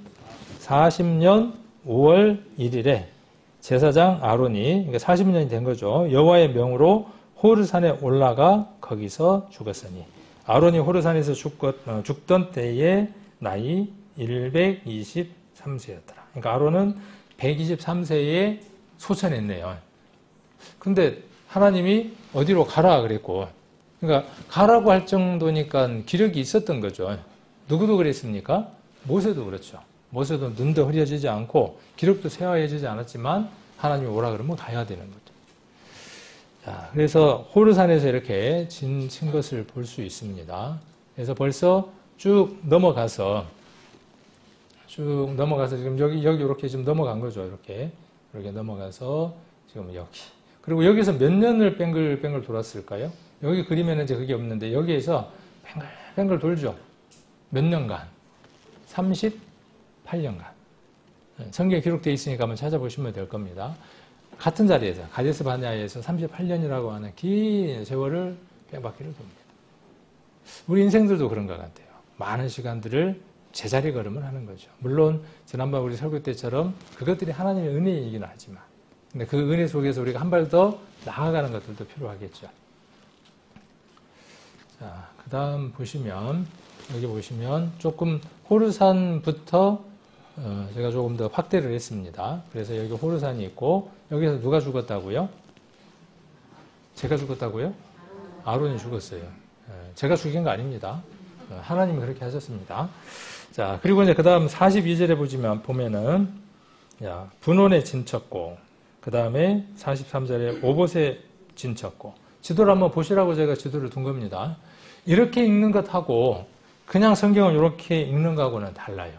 40년 5월 1일에 제사장 아론이, 그러니까 40년이 된 거죠. 여호와의 명으로 호르산에 올라가 거기서 죽었으니 아론이 호르산에서 죽던 때에 나이 123세였더라. 그러니까 아론은 123세에 소천했네요. 근데 하나님이 어디로 가라 그랬고, 그러니까 가라고 할 정도니까 기력이 있었던 거죠. 누구도 그랬습니까? 모세도 그렇죠. 모세도 눈도 흐려지지 않고 기력도 쇠화해지지 않았지만 하나님이 오라 그러면 가야 되는 거죠. 자, 그래서 호르산에서 이렇게 친 것을 볼 수 있습니다. 그래서 벌써 쭉 넘어가서 지금 여기 이렇게 좀 넘어간 거죠. 이렇게 넘어가서 지금 여기. 그리고 여기서 몇 년을 뱅글 돌았을까요? 여기 그림에는 이제 그게 없는데 여기에서 뱅글 돌죠. 몇 년간? 38년간. 성경에 기록되어 있으니까 한번 찾아보시면 될 겁니다. 같은 자리에서 가데스 바네아에서 38년이라고 하는 긴 세월을 뺑바퀴를 돕니다. 우리 인생들도 그런 것 같아요. 많은 시간들을 제자리 걸음을 하는 거죠. 물론 지난번 우리 설교 때처럼 그것들이 하나님의 은혜이긴 하지만 근데 그 은혜 속에서 우리가 한 발 더 나아가는 것들도 필요하겠죠. 자, 그 다음 보시면 여기 보시면 조금 호르산부터 제가 조금 더 확대를 했습니다. 그래서 여기 호르산이 있고 여기서 누가 죽었다고요? 제가 죽었다고요? 아론이 죽었어요. 제가 죽인 거 아닙니다. 하나님이 그렇게 하셨습니다. 자, 그리고 이제 그 다음 42절에 보면은 분원에 진쳤고 그 다음에 43절에 오봇에 진쳤고 지도를 한번 보시라고 제가 지도를 둔 겁니다. 이렇게 읽는 것하고 그냥 성경을 이렇게 읽는 것하고는 달라요.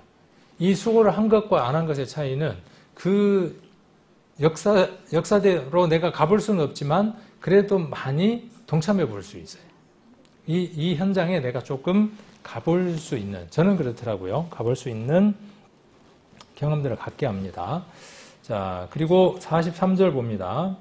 이 수고를 한 것과 안 한 것의 차이는 그 역사대로 내가 가볼 수는 없지만 그래도 많이 동참해 볼 수 있어요. 이 현장에 내가 조금 가볼 수 있는, 저는 그렇더라고요. 가볼 수 있는 경험들을 갖게 합니다. 자, 그리고 43절 봅니다.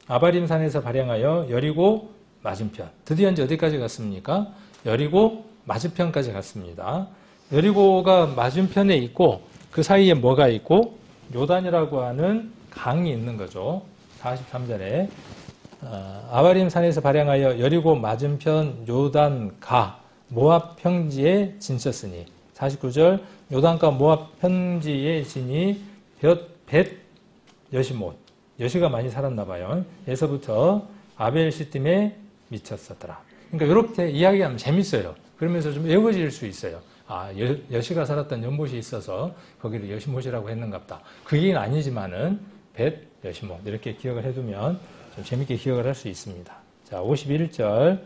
아바림 산에서 발행하여 여리고 맞은편. 드디어 이제 어디까지 갔습니까? 여리고 맞은편까지 갔습니다. 여리고가 맞은편에 있고 그 사이에 뭐가 있고 요단이라고 하는 강이 있는 거죠. 43절에 아바림 산에서 발행하여 여리고 맞은편 요단가 모압 평지에 진쳤으니 49절 요단가 모압 평지에 지니 벳 여시못 여시가 많이 살았나 봐요. 에서부터 아벨 시딤에 미쳤었더라. 그러니까 이렇게 이야기하면 재밌어요. 그러면서 좀 외워질 수 있어요. 아, 여시가 살았던 연못이 있어서 거기를 여시못이라고 했는갑다. 그 얘기는 아니지만은 벳 여시못 이렇게 기억을 해두면 좀 재밌게 기억을 할 수 있습니다. 자, 51절,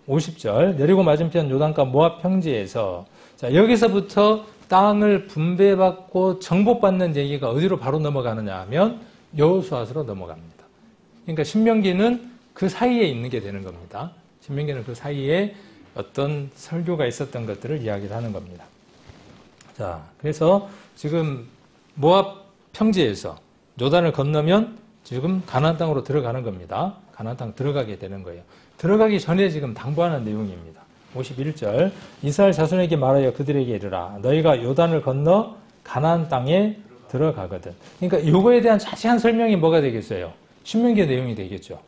50절 여리고 맞은편 요단가 모압 평지에서 자, 여기서부터 땅을 분배받고 정복받는 얘기가 어디로 바로 넘어가느냐 하면 여호수아서로 넘어갑니다. 그러니까 신명기는 그 사이에 있는 게 되는 겁니다. 신명기는 그 사이에 어떤 설교가 있었던 것들을 이야기를 하는 겁니다. 자, 그래서 지금 모압 평지에서 요단을 건너면 지금 가나안 땅으로 들어가는 겁니다. 가나안 땅 들어가게 되는 거예요. 들어가기 전에 지금 당부하는 내용입니다. 51절 이스라엘 자손에게 말하여 그들에게 이르라 너희가 요단을 건너 가나안 땅에 들어가거든. 그러니까 이거에 대한 자세한 설명이 뭐가 되겠어요? 신명기의 내용이 되겠죠.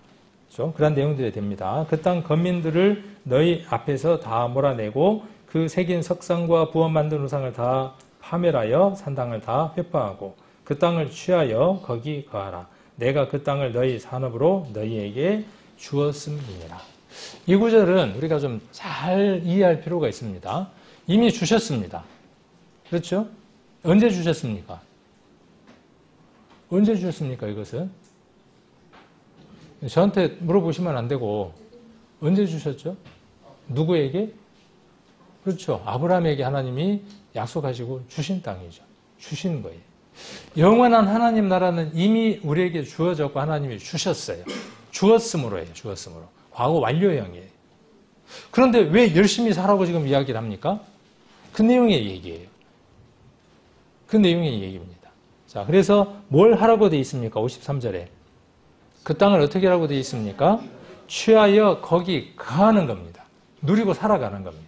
그렇죠? 그런 내용들이 됩니다. 그 땅 거민들을 너희 앞에서 다 몰아내고 그 새긴 석상과 부원 만든 우상을 다 파멸하여 산당을 다 회파하고 그 땅을 취하여 거기 거하라. 내가 그 땅을 너희 산업으로 너희에게 주었음이니라. 이 구절은 우리가 좀 잘 이해할 필요가 있습니다. 이미 주셨습니다. 그렇죠? 언제 주셨습니까? 언제 주셨습니까, 이것은? 저한테 물어보시면 안 되고 언제 주셨죠? 누구에게? 그렇죠. 아브라함에게 하나님이 약속하시고 주신 땅이죠. 주신 거예요. 영원한 하나님 나라는 이미 우리에게 주어졌고 하나님이 주셨어요. 주었으므로예요. 주었으므로. 과거 완료형이에요. 그런데 왜 열심히 살라고 지금 이야기를 합니까? 그 내용의 얘기예요. 그 내용의 얘기입니다. 자, 그래서 뭘 하라고 되어 있습니까? 53절에. 그 땅을 어떻게 하라고 되어 있습니까? 취하여 거기 거하는 겁니다. 누리고 살아가는 겁니다.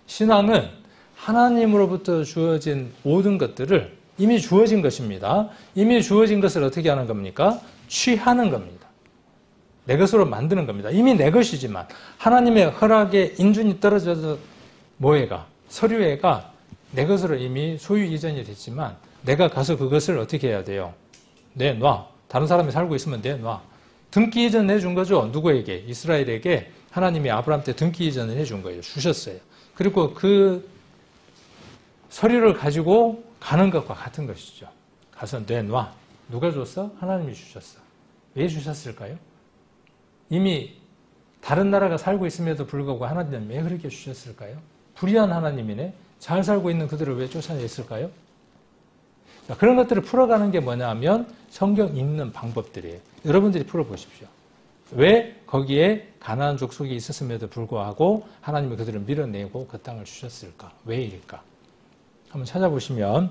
신앙은 하나님으로부터 주어진 모든 것들을 이미 주어진 것입니다. 이미 주어진 것을 어떻게 하는 겁니까? 취하는 겁니다. 내 것으로 만드는 겁니다. 이미 내 것이지만 하나님의 허락에 인준이 떨어져서 뭐해가? 서류애가 내 것으로 이미 소유 이전이 됐지만 내가 가서 그것을 어떻게 해야 돼요? 내놔. 다른 사람이 살고 있으면 내놔. 등기 이전 해준 거죠. 누구에게? 이스라엘에게 하나님이 아브라함 때 등기 이전을 해준 거예요. 주셨어요. 그리고 그 서류를 가지고 가는 것과 같은 것이죠. 가서 내놔. 누가 줬어? 하나님이 주셨어. 왜 주셨을까요? 이미 다른 나라가 살고 있음에도 불구하고 하나님은 왜 그렇게 주셨을까요? 불의한 하나님이네. 잘 살고 있는 그들을 왜 쫓아냈을까요? 자, 그런 것들을 풀어가는 게 뭐냐면 성경 읽는 방법들이에요. 여러분들이 풀어보십시오. 왜 거기에 가나안 족속이 있었음에도 불구하고 하나님이 그들을 밀어내고 그 땅을 주셨을까? 왜일까? 한번 찾아보시면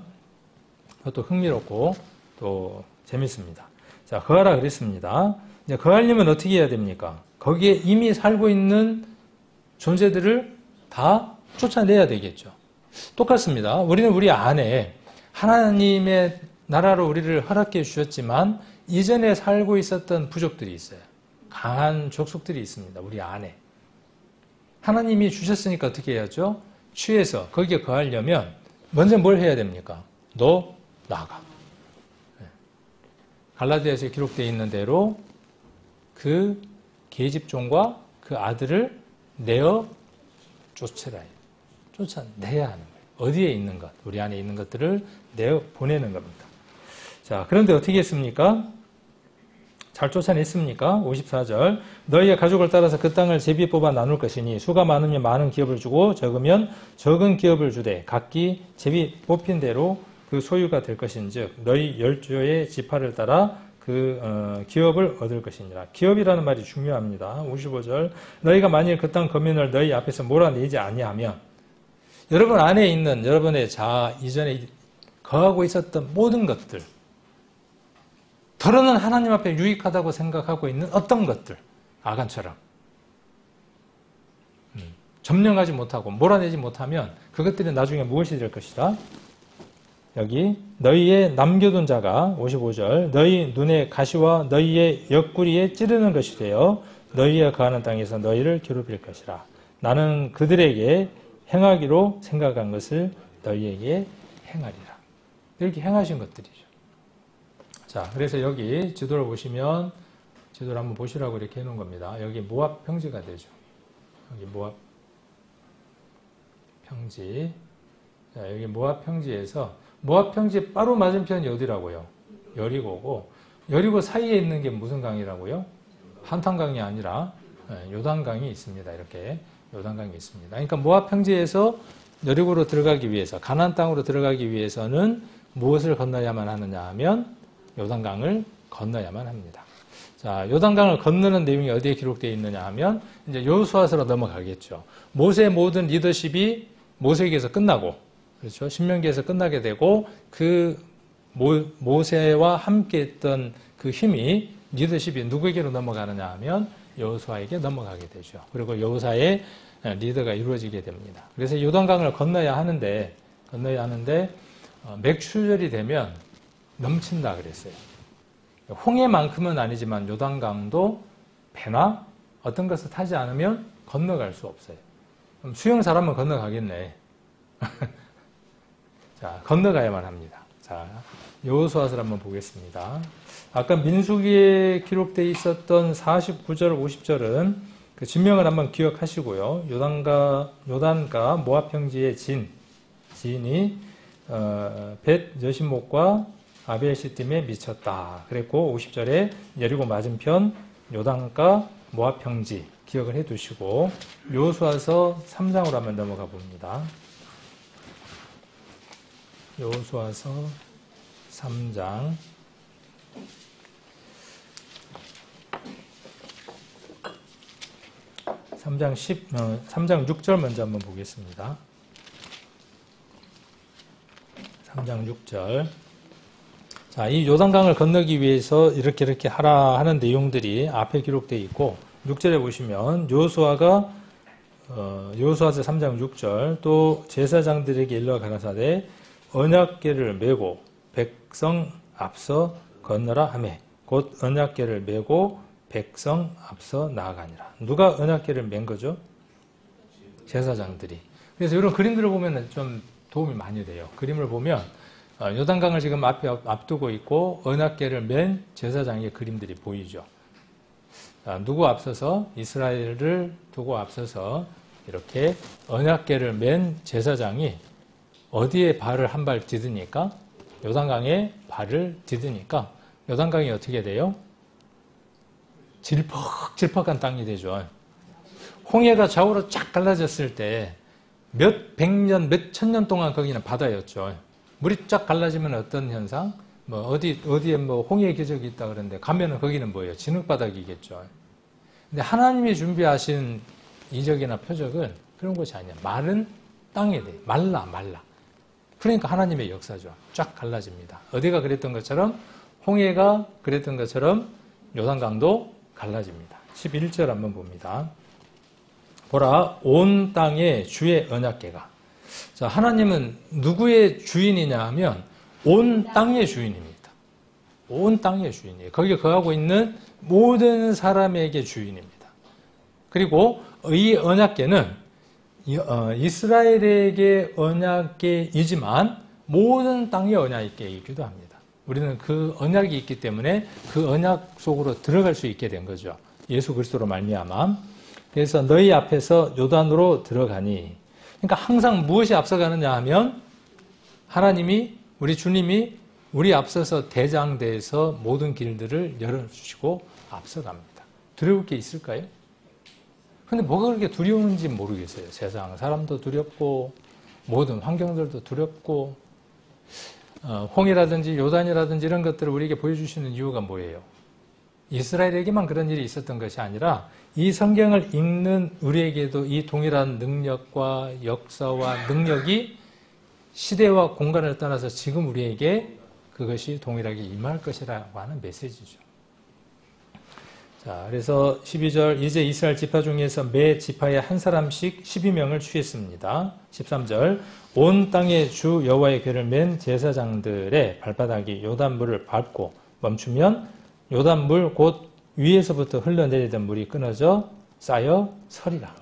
그것도 흥미롭고 또 재밌습니다. 자, 거하라 그랬습니다. 이제 거하려면 어떻게 해야 됩니까? 거기에 이미 살고 있는 존재들을 다 쫓아내야 되겠죠. 똑같습니다. 우리는 우리 안에 하나님의 나라로 우리를 허락해 주셨지만 이전에 살고 있었던 부족들이 있어요. 강한 족속들이 있습니다. 우리 안에. 하나님이 주셨으니까 어떻게 해야죠? 취해서 거기에 거하려면 먼저 뭘 해야 됩니까? 너 나가. 갈라디아서에 기록되어 있는 대로 그 계집종과 그 아들을 내어 쫓으라. 쫓아내야 하는 거예요. 어디에 있는 것, 우리 안에 있는 것들을 내어 보내는 겁니다. 자, 그런데 어떻게 했습니까? 잘 쫓아냈습니까? 54절. 너희의 가족을 따라서 그 땅을 제비 뽑아 나눌 것이니 수가 많으면 많은 기업을 주고 적으면 적은 기업을 주되 각기 제비 뽑힌 대로 그 소유가 될 것인즉 너희 열조의 지파를 따라 그 기업을 얻을 것이니라. 기업이라는 말이 중요합니다. 55절. 너희가 만일 그 땅 거민을 너희 앞에서 몰아내지 아니하면 여러분 안에 있는 여러분의 자아 이전에 거하고 있었던 모든 것들 더러는 하나님 앞에 유익하다고 생각하고 있는 어떤 것들 아간처럼 점령하지 못하고 몰아내지 못하면 그것들이 나중에 무엇이 될 것이다? 여기 너희의 남겨둔 자가 55절 너희 눈의 가시와 너희의 옆구리에 찌르는 것이 되어 너희가 거하는 땅에서 너희를 괴롭힐 것이라. 나는 그들에게 행하기로 생각한 것을 너희에게 행하리라. 이렇게 행하신 것들이죠. 자, 그래서 여기 지도를 보시면 지도를 한번 보시라고 이렇게 해놓은 겁니다. 여기 모압 평지가 되죠. 여기 모압 평지. 자, 여기 모압 평지에서 모압 평지 바로 맞은편이 어디라고요? 여리고고 여리고 사이에 있는 게 무슨 강이라고요? 한탄강이 아니라 요단강이 있습니다. 이렇게 요단강이 있습니다. 그러니까 모압 평지에서 여리고로 들어가기 위해서 가나안 땅으로 들어가기 위해서는 무엇을 건너야만 하느냐 하면 요단강을 건너야만 합니다. 자, 요단강을 건너는 내용이 어디에 기록되어 있느냐 하면 이제 여호수아서로 넘어가겠죠. 모세의 모든 리더십이 모세에게서 끝나고 그렇죠. 신명기에서 끝나게 되고 그 모세와 함께 했던 그 힘이 리더십이 누구에게로 넘어가느냐 하면 여호수아에게 넘어가게 되죠. 그리고 여호수아의 리더가 이루어지게 됩니다. 그래서 요단강을 건너야 하는데 맥추절이 되면 넘친다 그랬어요. 홍해만큼은 아니지만 요단강도 배나 어떤 것을 타지 않으면 건너갈 수 없어요. 그럼 수영 잘하면 건너가겠네. 자, 건너가야만 합니다. 자, 여호수아서를 한번 보겠습니다. 아까 민수기에 기록되어 있었던 49절, 50절은 그 진명을 한번 기억하시고요. 요단가 모압 평지의 진이 벳 여신목과 아벨시딤에 미쳤다. 그랬고 50절에 여리고 맞은편 요단과 모압 평지 기억을 해 두시고 여호수아서 3장으로 한번 넘어가 봅니다. 여호수아서 3장 3장 6절 먼저 한번 보겠습니다. 3장 6절. 자, 이 요단강을 건너기 위해서 이렇게 하라 하는 내용들이 앞에 기록되어 있고 6절에 보시면 여호수아가 여호수아서 3장 6절 또 제사장들에게 일러 가라사대 언약궤를 메고 백성 앞서 건너라 하매 곧 언약궤를 메고 백성 앞서 나아가니라. 누가 언약궤를 맨 거죠? 제사장들이. 그래서 이런 그림들을 보면 좀 도움이 많이 돼요. 그림을 보면 요단강을 지금 앞에 앞두고 있고 언약궤를 맨 제사장의 그림들이 보이죠. 자, 누구 앞서서 이스라엘을 두고 앞서서 이렇게 언약궤를 맨 제사장이 어디에 발을 한 발 디드니까? 요단강에 발을 디드니까 요단강이 어떻게 돼요? 질퍽질퍽한 땅이 되죠. 홍해가 좌우로 쫙 갈라졌을 때 몇 백년, 몇 천년 동안 거기는 바다였죠. 물이 쫙 갈라지면 어떤 현상? 어디에 홍해 기적이 있다 그러는데 가면은 거기는 뭐예요? 진흙바닥이겠죠. 근데 하나님이 준비하신 이적이나 표적은 그런 것이 아니야. 마른 땅이 돼. 말라. 그러니까 하나님의 역사죠. 쫙 갈라집니다. 어디가 그랬던 것처럼 홍해가 그랬던 것처럼 요단강도 갈라집니다. 11절 한번 봅니다. 보라 온 땅에 주의 언약궤가. 자, 하나님은 누구의 주인이냐 하면 온 땅의 주인입니다. 온 땅의 주인이에요. 거기에 거하고 있는 모든 사람에게 주인입니다. 그리고 이 언약궤는 이스라엘에게 언약궤이지만 모든 땅의 언약궤이기도 합니다. 우리는 그 언약이 있기 때문에 그 언약 속으로 들어갈 수 있게 된 거죠. 예수 그리스도로 말미암아. 그래서 너희 앞에서 요단으로 들어가니. 그러니까 항상 무엇이 앞서가느냐 하면 하나님이 우리 주님이 우리 앞서서 대장대에서 모든 길들을 열어주시고 앞서갑니다. 두려울 게 있을까요? 근데 뭐가 그렇게 두려운지 모르겠어요. 세상 사람도 두렵고 모든 환경들도 두렵고 홍해라든지 요단이라든지 이런 것들을 우리에게 보여주시는 이유가 뭐예요? 이스라엘에게만 그런 일이 있었던 것이 아니라 이 성경을 읽는 우리에게도 이 동일한 능력과 역사와 능력이 시대와 공간을 떠나서 지금 우리에게 그것이 동일하게 임할 것이라고 하는 메시지죠. 자, 그래서 12절 이제 이스라엘 지파 중에서 매 지파에 한 사람씩 12명을 취했습니다. 13절 온 땅의 주 여호와의 궤를 맨 제사장들의 발바닥이 요단물을 밟고 멈추면 요단물 곧 위에서부터 흘러내리던 물이 끊어져 쌓여 서리라.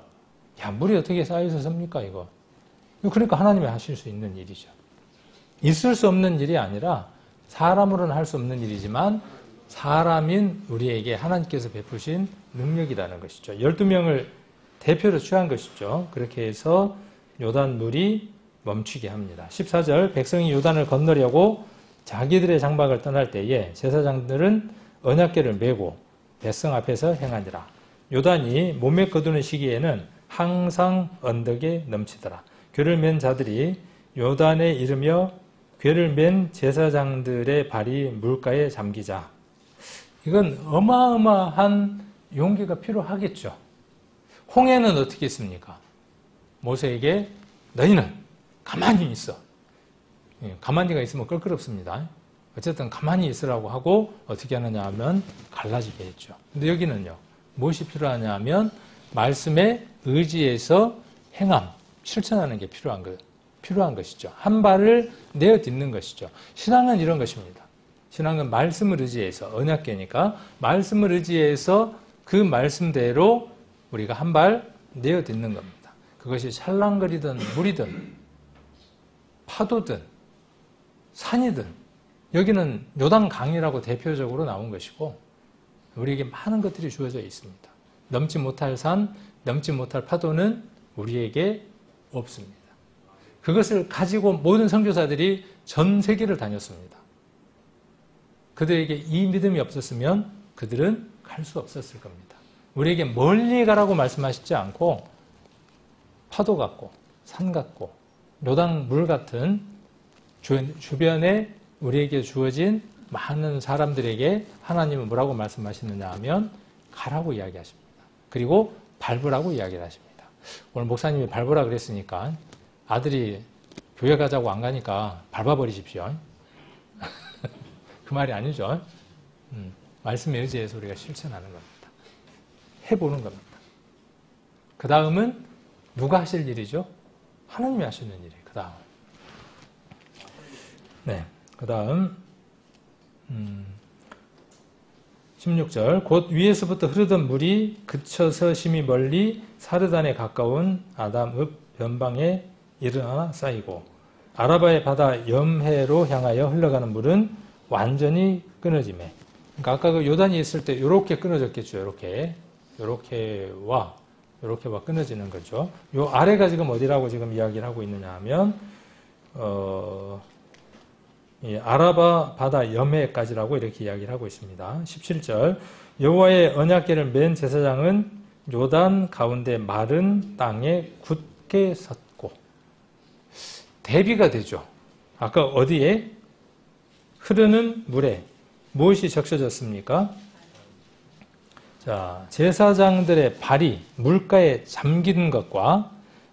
야, 물이 어떻게 쌓여서 섭니까 이거? 그러니까 하나님이 하실 수 있는 일이죠. 있을 수 없는 일이 아니라 사람으로는 할 수 없는 일이지만 사람인 우리에게 하나님께서 베푸신 능력이라는 것이죠. 12명을 대표로 취한 것이죠. 그렇게 해서 요단물이 멈추게 합니다. 14절 백성이 요단을 건너려고 자기들의 장막을 떠날 때에 제사장들은 언약궤를 메고 백성 앞에서 행하니라. 요단이 몸에 거두는 시기에는 항상 언덕에 넘치더라. 궤를 맨 자들이 요단에 이르며 궤를 맨 제사장들의 발이 물가에 잠기자. 이건 어마어마한 용기가 필요하겠죠. 홍해는 어떻게 했습니까? 모세에게 너희는 가만히 있어. 가만히가 있으면 껄끄럽습니다. 어쨌든 가만히 있으라고 하고 어떻게 하느냐 하면 갈라지게 했죠. 근데 여기는요. 무엇이 필요하냐 하면 말씀에 의지해서 행함, 실천하는 게 필요한 것이죠. 한 발을 내어 딛는 것이죠. 신앙은 이런 것입니다. 신앙은 말씀을 의지해서 언약궤니까 말씀을 의지해서 그 말씀대로 우리가 한 발 내어 딛는 겁니다. 그것이 찰랑거리든 물이든 파도든 산이든 여기는 요단강이라고 대표적으로 나온 것이고 우리에게 많은 것들이 주어져 있습니다. 넘지 못할 산, 넘지 못할 파도는 우리에게 없습니다. 그것을 가지고 모든 선교사들이 전 세계를 다녔습니다. 그들에게 이 믿음이 없었으면 그들은 갈 수 없었을 겁니다. 우리에게 멀리 가라고 말씀하시지 않고 파도 같고 산 같고 요단 물 같은 주변에 우리에게 주어진 많은 사람들에게 하나님은 뭐라고 말씀하시느냐 하면 가라고 이야기하십니다. 그리고 밟으라고 이야기를 하십니다. 오늘 목사님이 밟으라 그랬으니까 아들이 교회 가자고 안 가니까 밟아버리십시오. 그 말이 아니죠. 말씀에 의지해서 우리가 실천하는 겁니다. 해보는 겁니다. 그 다음은 누가 하실 일이죠? 하나님이 하시는 일이에요. 그 다음. 네. 그 다음 16절 곧 위에서부터 흐르던 물이 그쳐서 심히 멀리 사르단에 가까운 아담읍 변방에 일어나 쌓이고 아라바의 바다 염해로 향하여 흘러가는 물은 완전히 끊어지매. 그러니까 아까 그 요단이 있을 때 이렇게 끊어졌겠죠. 요렇게와 끊어지는 거죠. 요 아래가 지금 어디라고 지금 이야기를 하고 있느냐 하면 이 아라바 바다 염해까지라고 이렇게 이야기를 하고 있습니다. 17절 여호와의 언약궤를 맨 제사장은 요단 가운데 마른 땅에 굳게 섰고 대비가 되죠. 아까 어디에? 흐르는 물에 무엇이 적셔졌습니까? 자, 제사장들의 발이 물가에 잠긴 것과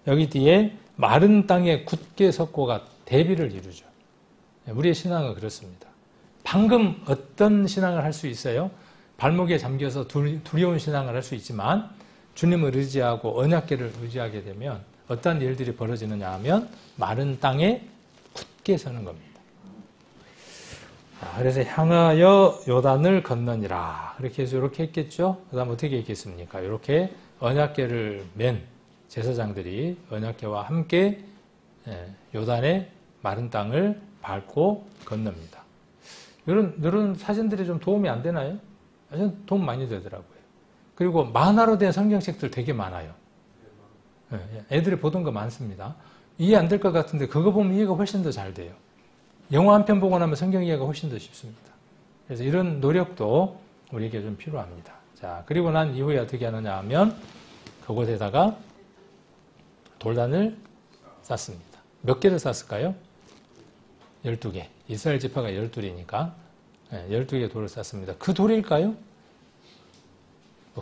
여기 뒤에 마른 땅에 굳게 섰고가 대비를 이루죠. 우리의 신앙은 그렇습니다. 방금 어떤 신앙을 할 수 있어요? 발목에 잠겨서 두려운 신앙을 할 수 있지만 주님을 의지하고 언약궤를 의지하게 되면 어떤 일들이 벌어지느냐 하면 마른 땅에 굳게 서는 겁니다. 그래서 향하여 요단을 건너니라. 그렇게 해서 이렇게 했겠죠? 그 다음 어떻게 했겠습니까? 이렇게 언약궤를 맨 제사장들이 언약궤와 함께 요단의 마른 땅을 밟고 건넙니다. 이런 사진들이 좀 도움이 안 되나요? 도움 많이 되더라고요. 그리고 만화로 된 성경책들 되게 많아요. 애들이 보던 거 많습니다. 이해 안 될 것 같은데 그거 보면 이해가 훨씬 더 잘 돼요. 영화 한 편 보고 나면 성경 이해가 훨씬 더 쉽습니다. 그래서 이런 노력도 우리에게 좀 필요합니다. 자, 그리고 난 이후에 어떻게 하느냐 하면 그곳에다가 돌단을 쌓습니다. 몇 개를 쌓았을까요? 12개. 이스라엘 지파가 12이니까 12개 돌을 쌓습니다. 그 돌일까요?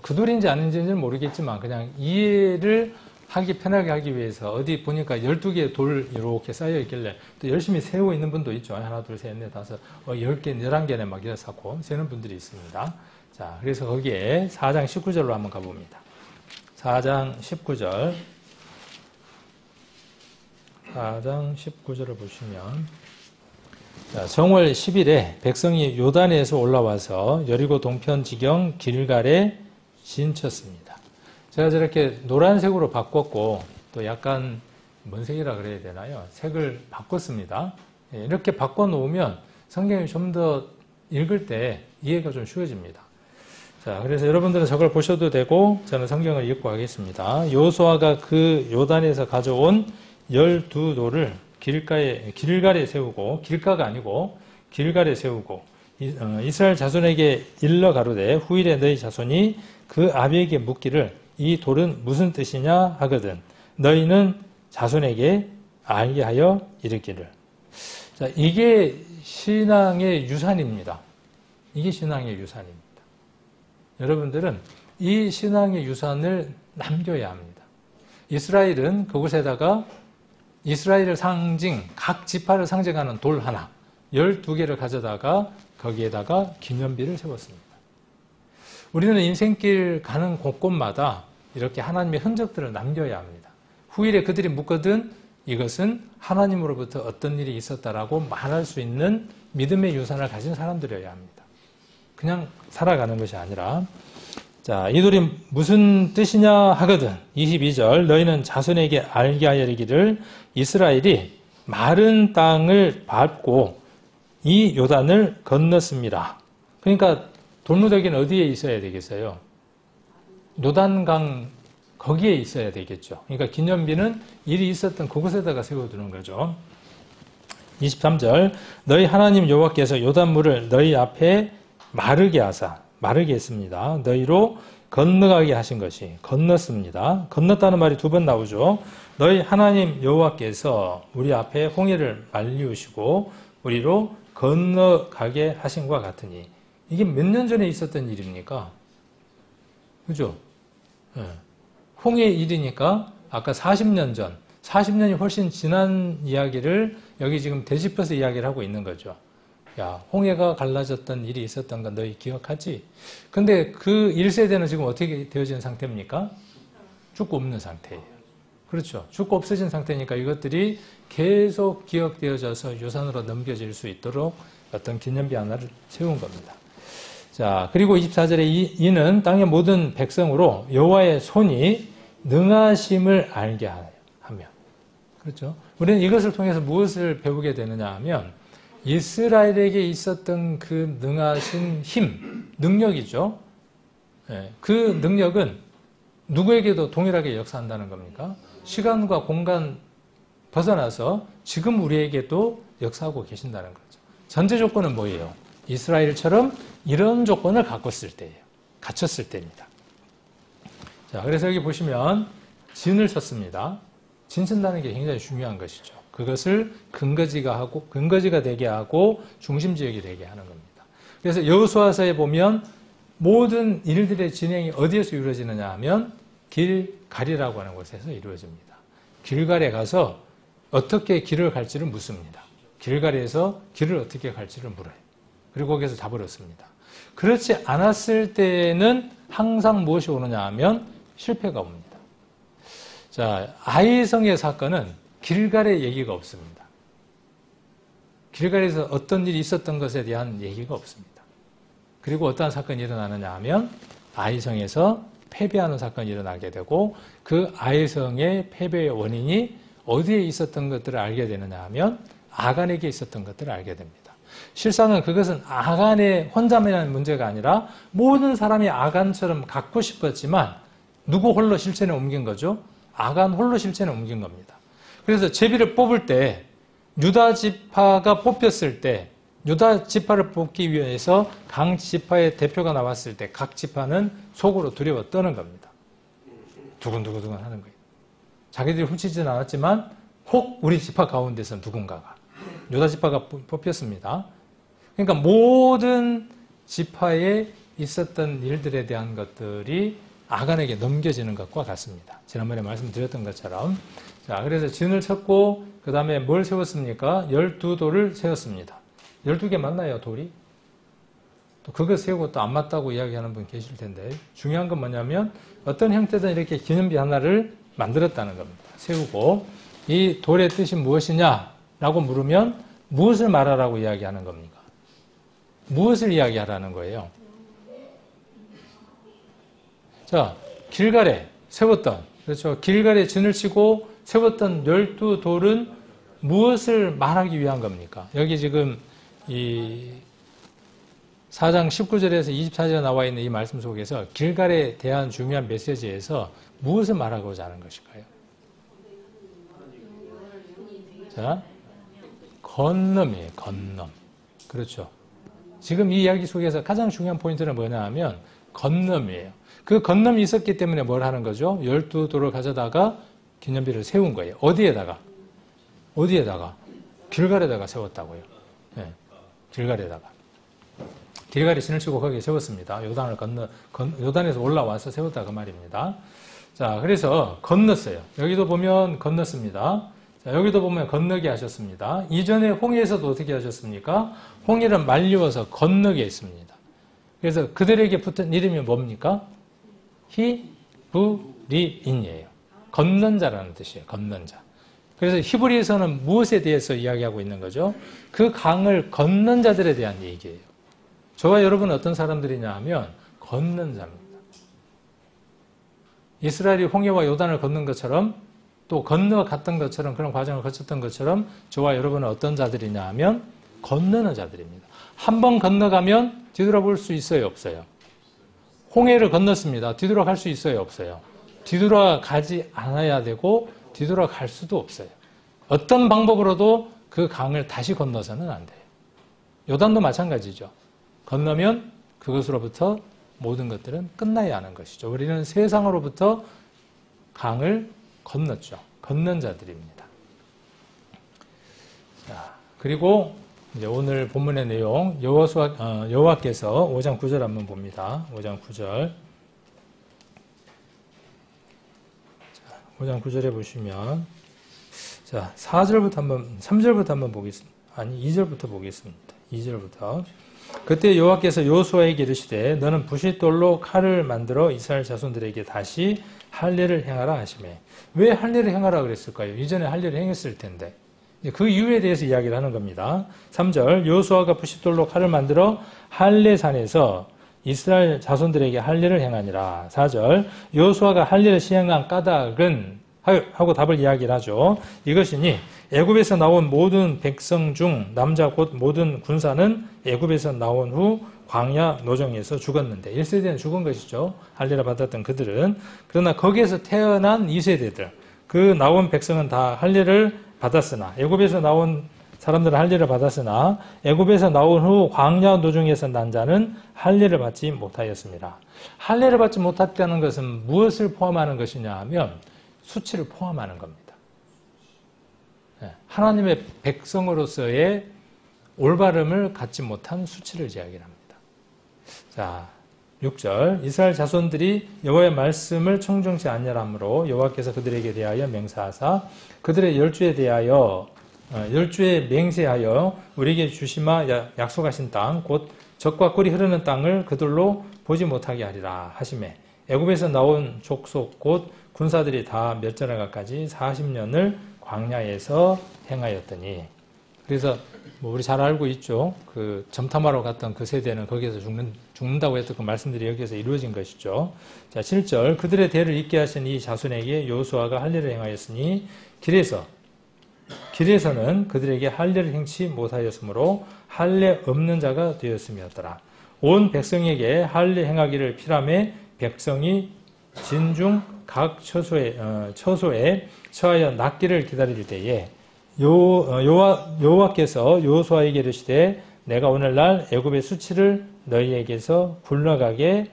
그 돌인지 아닌지는 모르겠지만 그냥 이해를 하기 편하게 하기 위해서 어디 보니까 12개의 돌 이렇게 쌓여 있길래 또 열심히 세우고 있는 분도 있죠. 하나, 둘, 셋, 넷, 다섯, 10개, 11개네 막 이렇게 쌓고 세는 분들이 있습니다. 자, 그래서 거기에 4장 19절로 한번 가봅니다. 4장 19절. 4장 19절을 보시면 자, 정월 10일에 백성이 요단에서 올라와서 여리고 동편 지경 길갈에 진쳤습니다. 제가 저렇게 노란색으로 바꿨고 또 약간 뭔 색이라 그래야 되나요? 색을 바꿨습니다. 이렇게 바꿔놓으면 성경이 좀 더 읽을 때 이해가 좀 쉬워집니다. 자, 그래서 여러분들은 저걸 보셔도 되고 저는 성경을 읽고 하겠습니다. 여호수아가 그 요단에서 가져온 12돌을 길갈에 세우고 길가가 아니고 길갈에 세우고 이스라엘 자손에게 일러 가로되 후일에 너희 자손이 그 아비에게 묻기를 이 돌은 무슨 뜻이냐 하거든 너희는 자손에게 알게 하여 이르기를. 자, 이게 신앙의 유산입니다. 이게 신앙의 유산입니다. 여러분들은 이 신앙의 유산을 남겨야 합니다. 이스라엘은 그곳에다가 이스라엘을 각 지파를 상징하는 돌 하나 12개를 가져다가 거기에다가 기념비를 세웠습니다. 우리는 인생길 가는 곳곳마다 이렇게 하나님의 흔적들을 남겨야 합니다. 후일에 그들이 묻거든 이것은 하나님으로부터 어떤 일이 있었다라고 말할 수 있는 믿음의 유산을 가진 사람들이어야 합니다. 그냥 살아가는 것이 아니라 자, 이 돌이 무슨 뜻이냐 하거든 22절 너희는 자손에게 알게 하여 이르기를 이스라엘이 마른 땅을 밟고 이 요단을 건넜습니다. 그러니까 돌무더기는 어디에 있어야 되겠어요? 요단강 거기에 있어야 되겠죠. 그러니까 기념비는 일이 있었던 그곳에다가 세워두는 거죠. 23절 너희 하나님 여호와께서 요단물을 너희 앞에 마르게 하사 마르게 했습니다. 너희로 건너가게 하신 것이 건넜습니다. 건넜다는 말이 두 번 나오죠. 너희 하나님 여호와께서 우리 앞에 홍해를 말리우시고 우리로 건너가게 하신 것 같으니 이게 몇 년 전에 있었던 일입니까? 그죠? 네. 홍해 일이니까 아까 40년 전, 40년이 훨씬 지난 이야기를 여기 지금 되짚어서 이야기를 하고 있는 거죠. 야, 홍해가 갈라졌던 일이 있었던 건 너희 기억하지? 근데 그 1세대는 지금 어떻게 되어진 상태입니까? 죽고 없는 상태예요. 그렇죠. 죽고 없어진 상태니까 이것들이 계속 기억되어져서 유산으로 넘겨질 수 있도록 어떤 기념비 하나를 세운 겁니다. 자, 그리고 24절에 이는 땅의 모든 백성으로 여호와의 손이 능하심을 알게 하며. 그렇죠. 우리는 이것을 통해서 무엇을 배우게 되느냐 하면 이스라엘에게 있었던 그 능하신 힘, 능력이죠. 그 능력은 누구에게도 동일하게 역사한다는 겁니까? 시간과 공간 벗어나서 지금 우리에게도 역사하고 계신다는 거죠. 전제 조건은 뭐예요? 이스라엘처럼 이런 조건을 갖췄을 때예요. 갖췄을 때입니다. 자, 그래서 여기 보시면 진을 쳤습니다. 진 친다는 게 굉장히 중요한 것이죠. 그것을 근거지가 되게 하고 중심지역이 되게 하는 겁니다. 그래서 여호수아서에 보면 모든 일들의 진행이 어디에서 이루어지느냐 하면 길갈이라고 하는 곳에서 이루어집니다. 길갈에 가서 어떻게 길을 갈지를 묻습니다. 길갈에서 길을 어떻게 갈지를 물어요. 그리고 거기서 답을 얻습니다. 그렇지 않았을 때에는 항상 무엇이 오느냐 하면 실패가 옵니다. 자, 아이성의 사건은 길갈의 얘기가 없습니다. 길갈에서 어떤 일이 있었던 것에 대한 얘기가 없습니다. 그리고 어떠한 사건이 일어나느냐 하면 아이성에서 패배하는 사건이 일어나게 되고 그 아이성의 패배의 원인이 어디에 있었던 것들을 알게 되느냐 하면 아간에게 있었던 것들을 알게 됩니다. 실상은 그것은 아간의 혼자만의 문제가 아니라 모든 사람이 아간처럼 갖고 싶었지만 누구 홀로 실천에 옮긴 거죠? 아간 홀로 실천에 옮긴 겁니다. 그래서 제비를 뽑을 때 유다 지파가 뽑혔을 때 유다 지파를 뽑기 위해서 각 지파의 대표가 나왔을 때 각 지파는 속으로 두려워 떠는 겁니다. 두근두근 하는 거예요. 자기들이 훔치지는 않았지만 혹 우리 지파 가운데서 누군가가 유다 지파가 뽑혔습니다. 그러니까 모든 지파에 있었던 일들에 대한 것들이 아간에게 넘겨지는 것과 같습니다. 지난번에 말씀드렸던 것처럼. 자, 그래서 진을 쳤고 그 다음에 뭘 세웠습니까? 12돌을 세웠습니다. 12개 맞나요, 돌이? 또 그거 세우고 또 안 맞다고 이야기하는 분 계실 텐데 중요한 건 뭐냐면 어떤 형태든 이렇게 기념비 하나를 만들었다는 겁니다. 세우고 이 돌의 뜻이 무엇이냐라고 물으면 무엇을 말하라고 이야기하는 겁니까? 무엇을 이야기하라는 거예요? 자, 길갈에 세웠던, 그렇죠. 길갈에 진을 치고 세웠던 12돌은 무엇을 말하기 위한 겁니까? 여기 지금 이 4장 19절에서 24절에 나와 있는 이 말씀 속에서 길갈에 대한 중요한 메시지에서 무엇을 말하고자 하는 것일까요? 자, 건nom이에요. 건ном. 그렇죠. 지금 이 이야기 속에서 가장 중요한 포인트는 뭐냐 하면 건nom이에요. 그 건nom이 있었기 때문에 뭘 하는 거죠? 12돌을 가져다가 기념비를 세운 거예요. 어디에다가? 길갈에다가 세웠다고요. 네, 길갈에다가. 길갈에 진을 치고 거기에 세웠습니다. 요단에서 올라와서 세웠다 그 말입니다. 자, 그래서 건넜어요. 여기도 보면 건넜습니다. 자, 여기도 보면 건너게 하셨습니다. 이전에 홍해에서도 어떻게 하셨습니까? 홍해를 말리워서 건너게 했습니다. 그래서 그들에게 붙은 이름이 뭡니까? 히브리인이에요. 건넌 자라는 뜻이에요. 건넌 자. 그래서 히브리에서는 무엇에 대해서 이야기하고 있는 거죠? 그 강을 건넌 자들에 대한 얘기예요. 저와 여러분은 어떤 사람들이냐 하면 건넌 자입니다. 이스라엘이 홍해와 요단을 건넌 것처럼 또 건너갔던 것처럼 그런 과정을 거쳤던 것처럼 저와 여러분은 어떤 자들이냐 하면 건너는 자들입니다. 한 번 건너가면 뒤돌아볼 수 있어요, 없어요? 홍해를 건넜습니다. 뒤돌아갈 수 있어요, 없어요? 뒤돌아가지 않아야 되고 뒤돌아갈 수도 없어요. 어떤 방법으로도 그 강을 다시 건너서는 안 돼요. 요단도 마찬가지죠. 건너면 그것으로부터 모든 것들은 끝나야 하는 것이죠. 우리는 세상으로부터 강을 건넜죠. 건넌 자들입니다. 자, 그리고 이제 오늘 본문의 내용 여호와께서 5장 9절 한번 봅니다. 5장 9절. 자, 5장 9절에 보시면 자, 4절부터 한번 3절부터 한번 보겠습니다. 아니 2절부터 보겠습니다. 2절부터. 그때 여호와께서 여호수아에게 이르시되 너는 부싯돌로 칼을 만들어 이스라엘 자손들에게 다시 할례를 행하라 하시매. 왜 할례를 행하라 그랬을까요? 이전에 할례를 행했을 텐데. 그 이유에 대해서 이야기를 하는 겁니다. 3절 여호수아가 부싯돌로 칼을 만들어 할례산에서 이스라엘 자손들에게 할례를 행하니라. 4절 여호수아가 할례를 시행한 까닭은 하고 답을 이야기를 하죠. 이것이니 애굽에서 나온 모든 백성 중 남자 곧 모든 군사는 애굽에서 나온 후 광야 노정에서 죽었는데 1세대는 죽은 것이죠. 할례를 받았던 그들은. 그러나 거기에서 태어난 2세대들 그 나온 백성은 다 할례를 받았으나 애굽에서 나온 사람들은 할례를 받았으나 애굽에서 나온 후 광야 노정에서 난 자는 할례를 받지 못하였습니다. 할례를 받지 못했다는 것은 무엇을 포함하는 것이냐 하면 수치를 포함하는 겁니다. 하나님의 백성으로서의 올바름을 갖지 못한 수치를 이야기합니다. 자, 6절 이스라엘 자손들이 여호와의 말씀을 청종치 아니하므로 여호와께서 그들에게 대하여 맹세하사 그들의 열주에 맹세하여 우리에게 주시마 약속하신 땅 곧 젖과 꿀이 흐르는 땅을 그들로 보지 못하게 하리라 하시매 애굽에서 나온 족속 곧 군사들이 다 멸절하기까지 40년을 광야에서 행하였더니. 그래서 뭐 우리 잘 알고 있죠. 그 점탐하러 갔던 그 세대는 거기에서 죽는다고 했던 그 말씀들이 여기에서 이루어진 것이죠. 자, 7절 그들의 대를 잇게 하신 이 자손에게 여호수아가 할례를 행하였으니 길에서는 그들에게 할례를 행치 못하였으므로 할례 없는 자가 되었음이었더라. 온 백성에게 할례 행하기를 피라매 백성이 진중 각 처소에 처하여 낫기를 기다릴 때에 여호와께서 여호수아에게 이르시되 내가 오늘날 애굽의 수치를 너희에게서 굴러가게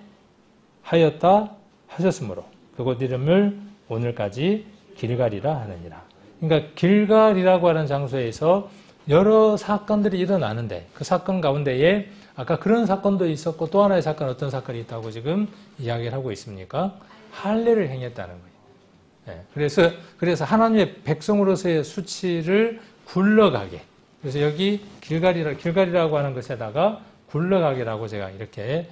하였다 하셨으므로 그곳 이름을 오늘까지 길갈이라 하느니라. 그러니까 길갈이라고 하는 장소에서 여러 사건들이 일어나는데 그 사건 가운데에 아까 그런 사건도 있었고 또 하나의 사건 어떤 사건이 있다고 지금 이야기를 하고 있습니까? 할례를 행했다는 거예요. 네, 그래서 하나님의 백성으로서의 수치를 굴러가게. 그래서 여기 길갈이라고 하는 것에다가 굴러가게라고 제가 이렇게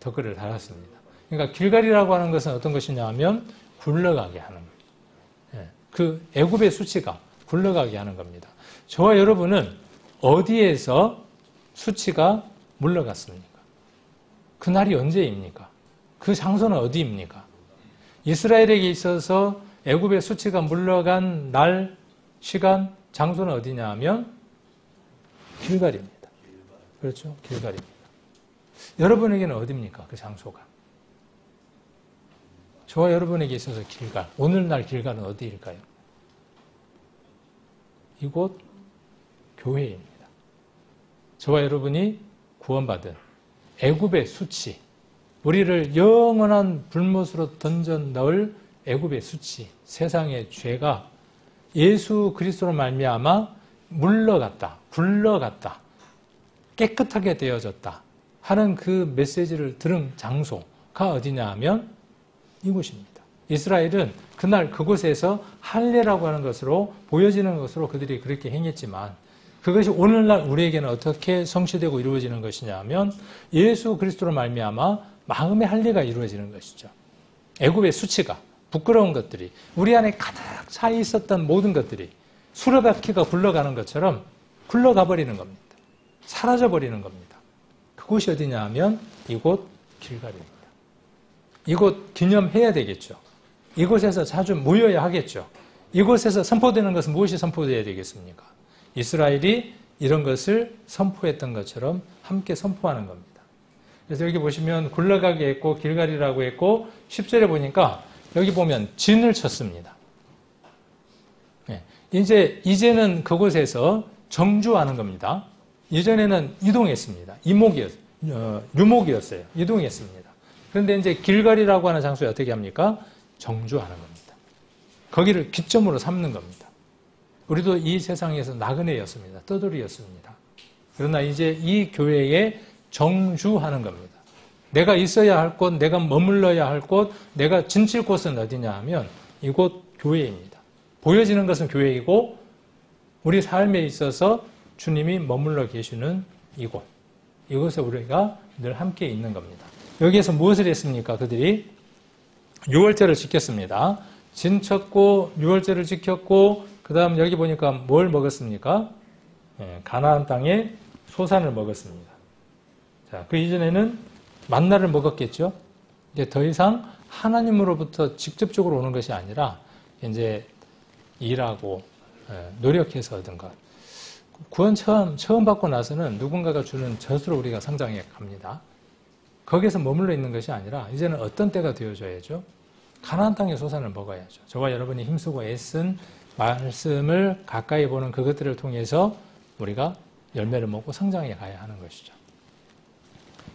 댓글을 달았습니다. 그러니까 길갈이라고 하는 것은 어떤 것이냐 하면 굴러가게 하는 거예요. 네, 그 애굽의 수치가 굴러가게 하는 겁니다. 저와 여러분은 어디에서 수치가 물러갔습니까? 그날이 언제입니까? 그 장소는 어디입니까? 이스라엘에게 있어서 애굽의 수치가 물러간 날, 시간, 장소는 어디냐 하면 길갈입니다. 그렇죠? 길갈입니다. 여러분에게는 어디입니까? 그 장소가. 저와 여러분에게 있어서 길갈, 오늘날 길갈은 어디일까요? 이곳 교회입니다. 저와 여러분이 구원받은 애굽의 수치, 우리를 영원한 불못으로 던져 넣을 애굽의 수치, 세상의 죄가 예수 그리스도로 말미암아 물러갔다, 굴러갔다, 깨끗하게 되어졌다 하는 그 메시지를 들은 장소가 어디냐 하면 이곳입니다. 이스라엘은 그날 그곳에서 할례라고 하는 것으로 보여지는 것으로 그들이 그렇게 행했지만 그것이 오늘날 우리에게는 어떻게 성취되고 이루어지는 것이냐 하면 예수 그리스도로 말미암아 마음의 할례가 이루어지는 것이죠. 애굽의 수치가, 부끄러운 것들이 우리 안에 가득 차 있었던 모든 것들이 수레바퀴가 굴러가는 것처럼 굴러가 버리는 겁니다. 사라져 버리는 겁니다. 그곳이 어디냐 하면 이곳 길갈입니다. 이곳 기념해야 되겠죠. 이곳에서 자주 모여야 하겠죠. 이곳에서 선포되는 것은 무엇이 선포되어야 되겠습니까? 이스라엘이 이런 것을 선포했던 것처럼 함께 선포하는 겁니다. 그래서 여기 보시면 굴러가게 했고 길갈이라고 했고 10절에 보니까 여기 보면 진을 쳤습니다. 네. 이제는 그곳에서 정주하는 겁니다. 이전에는 이동했습니다. 유목이었어요. 이동했습니다. 그런데 이제 길갈이라고 하는 장소에 어떻게 합니까? 정주하는 겁니다. 거기를 기점으로 삼는 겁니다. 우리도 이 세상에서 나그네였습니다. 떠돌이였습니다. 그러나 이제 이 교회에 정주하는 겁니다. 내가 있어야 할 곳, 내가 머물러야 할 곳, 내가 진칠 곳은 어디냐 하면 이곳 교회입니다. 보여지는 것은 교회이고 우리 삶에 있어서 주님이 머물러 계시는 이곳, 이곳에 우리가 늘 함께 있는 겁니다. 여기에서 무엇을 했습니까? 그들이 유월절을 지켰습니다. 진쳤고 유월절을 지켰고 그 다음 여기 보니까 뭘 먹었습니까? 가나안 땅에 소산을 먹었습니다. 자, 그 이전에는 만나를 먹었겠죠? 이제 더 이상 하나님으로부터 직접적으로 오는 것이 아니라 이제 일하고 노력해서 얻은 것. 구원 처음 받고 나서는 누군가가 주는 젖으로 우리가 성장해 갑니다. 거기에서 머물러 있는 것이 아니라 이제는 어떤 때가 되어줘야죠? 가나안 땅의 소산을 먹어야죠. 저와 여러분이 힘쓰고 애쓴 말씀을 가까이 보는 그것들을 통해서 우리가 열매를 먹고 성장해 가야 하는 것이죠.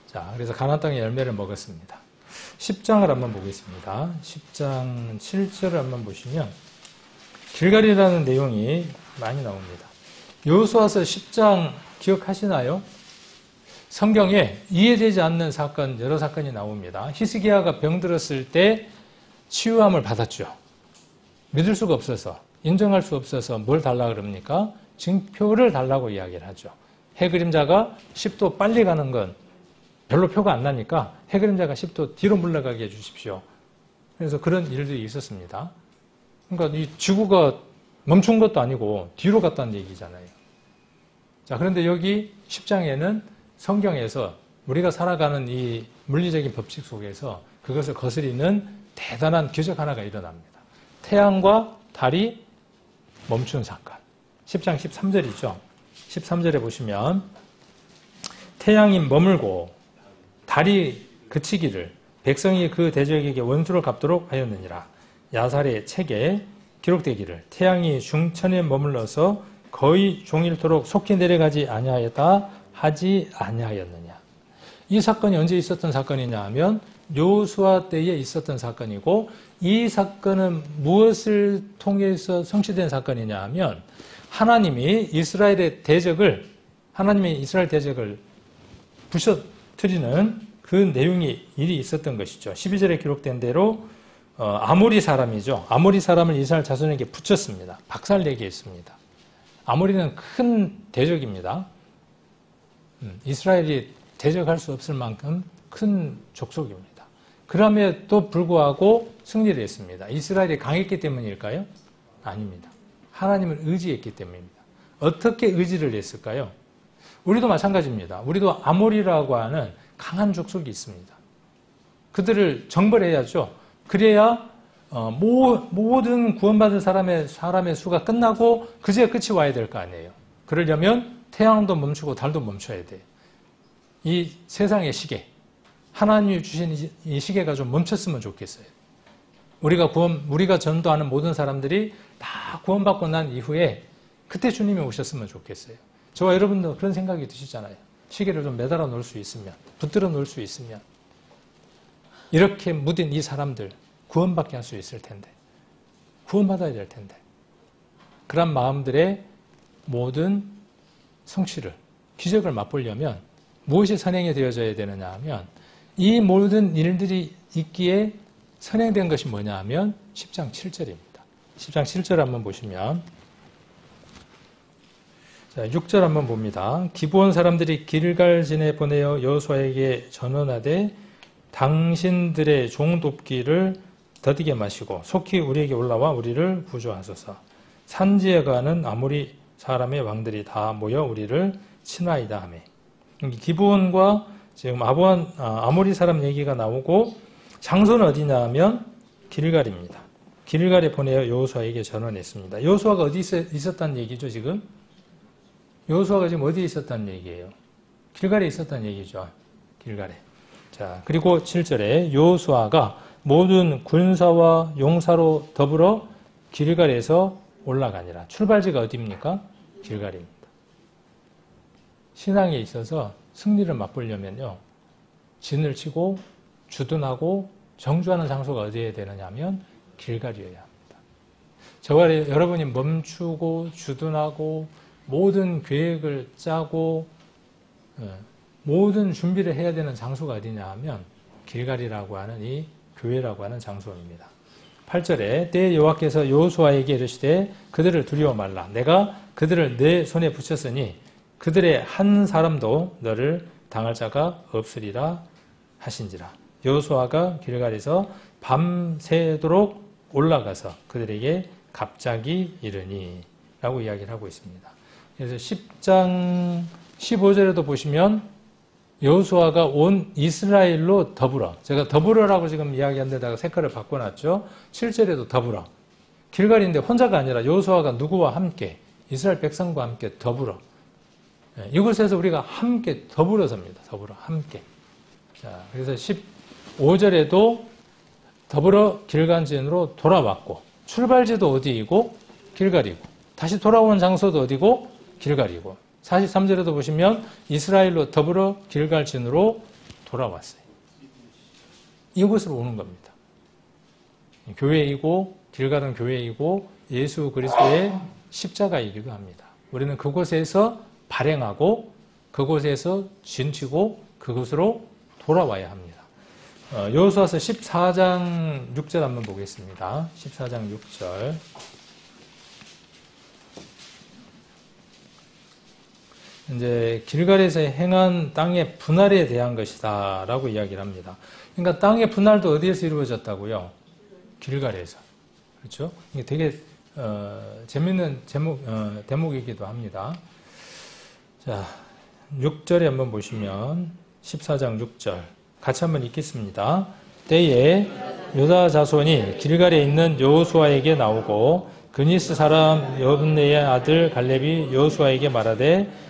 자, 그래서 가나안 땅의 열매를 먹었습니다. 10장을 한번 보겠습니다. 10장 7절을 한번 보시면 길갈이라는 내용이 많이 나옵니다. 여호수아서 10장 기억하시나요? 성경에 이해되지 않는 사건, 여러 사건이 나옵니다. 히스기야가 병들었을 때 치유함을 받았죠. 믿을 수가 없어서, 인정할 수 없어서 뭘 달라 그럽니까? 증표를 달라고 이야기를 하죠. 해 그림자가 10도 빨리 가는 건 별로 표가 안 나니까 해 그림자가 10도 뒤로 물러가게 해주십시오. 그래서 그런 일들이 있었습니다. 그러니까 이 지구가 멈춘 것도 아니고 뒤로 갔다는 얘기잖아요. 자, 그런데 여기 10장에는 성경에서 우리가 살아가는 이 물리적인 법칙 속에서 그것을 거스리는 대단한 기적 하나가 일어납니다. 태양과 달이 멈춘 사건. 10장 13절이죠. 13절에 보시면 태양이 머물고 달이 그치기를 백성이 그 대적에게 원수를 갚도록 하였느니라. 야살의 책에 기록되기를 태양이 중천에 머물러서 거의 종일토록 속히 내려가지 아니하였다 하지 아니하였느냐. 이 사건이 언제 있었던 사건이냐 하면 여호수아 때에 있었던 사건이고 이 사건은 무엇을 통해서 성취된 사건이냐 하면 하나님이 이스라엘 대적을 부셔뜨리는 그 내용이 일이 있었던 것이죠. 12절에 기록된 대로 아모리 사람이죠. 아모리 사람을 이스라엘 자손에게 붙였습니다. 박살내게 했습니다. 아모리는 큰 대적입니다. 이스라엘이 대적할 수 없을 만큼 큰 족속입니다. 그럼에도 불구하고 승리를 했습니다. 이스라엘이 강했기 때문일까요? 아닙니다. 하나님을 의지했기 때문입니다. 어떻게 의지를 했을까요? 우리도 마찬가지입니다. 우리도 아모리라고 하는 강한 족속이 있습니다. 그들을 정벌해야죠. 그래야 모든 구원받은 사람의 수가 끝나고 그제 끝이 와야 될 거 아니에요. 그러려면 태양도 멈추고 달도 멈춰야 돼요. 이 세상의 시계, 하나님이 주신 이 시계가 좀 멈췄으면 좋겠어요. 우리가 전도하는 모든 사람들이 다 구원받고 난 이후에 그때 주님이 오셨으면 좋겠어요. 저와 여러분도 그런 생각이 드시잖아요. 시계를 좀 매달아 놓을 수 있으면, 붙들어 놓을 수 있으면 이렇게 묻은 이 사람들 구원받게 할 수 있을 텐데, 구원받아야 될 텐데, 그런 마음들의 모든 성취를, 기적을 맛보려면 무엇이 선행이 되어져야 되느냐 하면 이 모든 일들이 있기에 선행된 것이 뭐냐 하면 10장 7절입니다. 10장 7절 한번 보시면 자, 6절 한번 봅니다. 기브온 사람들이 길갈진에 보내어 여호수아에게 전언하되 당신들의 종 돕기를 더디게 마시고 속히 우리에게 올라와 우리를 구조하소서. 산지에 가는 아모리 사람의 왕들이 다 모여 우리를 친하이다 하매. 기브온과 지금 아모리 사람 얘기가 나오고 장소는 어디냐 하면 길갈입니다. 길갈에 보내어 여호수아에게 전언했습니다. 여호수아가 어디 있었다는 얘기죠, 지금? 여호수아가 지금 어디에 있었다는 얘기예요? 길갈에 있었다는 얘기죠. 길갈에. 자, 그리고 7절에 여호수아가 모든 군사와 용사로 더불어 길갈에서 올라가니라. 출발지가 어디입니까? 길갈입니다. 신앙에 있어서 승리를 맛보려면요, 진을 치고 주둔하고 정주하는 장소가 어디에 되느냐 하면 길갈이어야 합니다. 저와 여러분이 멈추고 주둔하고 모든 계획을 짜고 모든 준비를 해야 되는 장소가 어디냐 하면 길갈이라고 하는 이 교회라고 하는 장소입니다. 8절에 때에 여호와께서 여호수아에게 이르시되 그들을 두려워 말라. 내가 그들을 내 손에 붙였으니 그들의 한 사람도 너를 당할 자가 없으리라 하신지라. 여호수아가 길갈에서 밤새도록 올라가서 그들에게 갑자기 이르니 라고 이야기를 하고 있습니다. 그래서 10장 15절에도 보시면 여호수아가 온 이스라엘로 더불어, 제가 더불어라고 지금 이야기한 데다가 색깔을 바꿔놨죠. 7절에도 더불어. 길갈인데 혼자가 아니라 여호수아가 누구와 함께, 이스라엘 백성과 함께 더불어. 이곳에서 우리가 함께 더불어섭니다. 더불어 함께. 자, 그래서 15절에도 더불어 길간지으로 돌아왔고, 출발지도 어디이고 길갈이고, 다시 돌아오는 장소도 어디고 길갈이고, 43절에도 보시면 이스라엘로 더불어 길갈진으로 돌아왔어요. 이곳으로 오는 겁니다. 교회이고 길갈은 교회이고 예수 그리스도의 십자가이기도 합니다. 우리는 그곳에서 발행하고 그곳에서 진치고 그곳으로 돌아와야 합니다. 여호수아서 14장 6절 한번 보겠습니다. 14장 6절. 이제 길갈에서 행한 땅의 분할에 대한 것이다 라고 이야기를 합니다. 그러니까 땅의 분할도 어디에서 이루어졌다고요? 길갈에서. 그렇죠? 이게 되게 재밌는 대목이기도 합니다. 자, 6절에 한번 보시면 14장 6절 같이 한번 읽겠습니다. 때에 유다 자손이 길갈에 있는 여호수아에게 나오고 그니스 사람 여분네의 아들 갈렙이 여호수아에게 말하되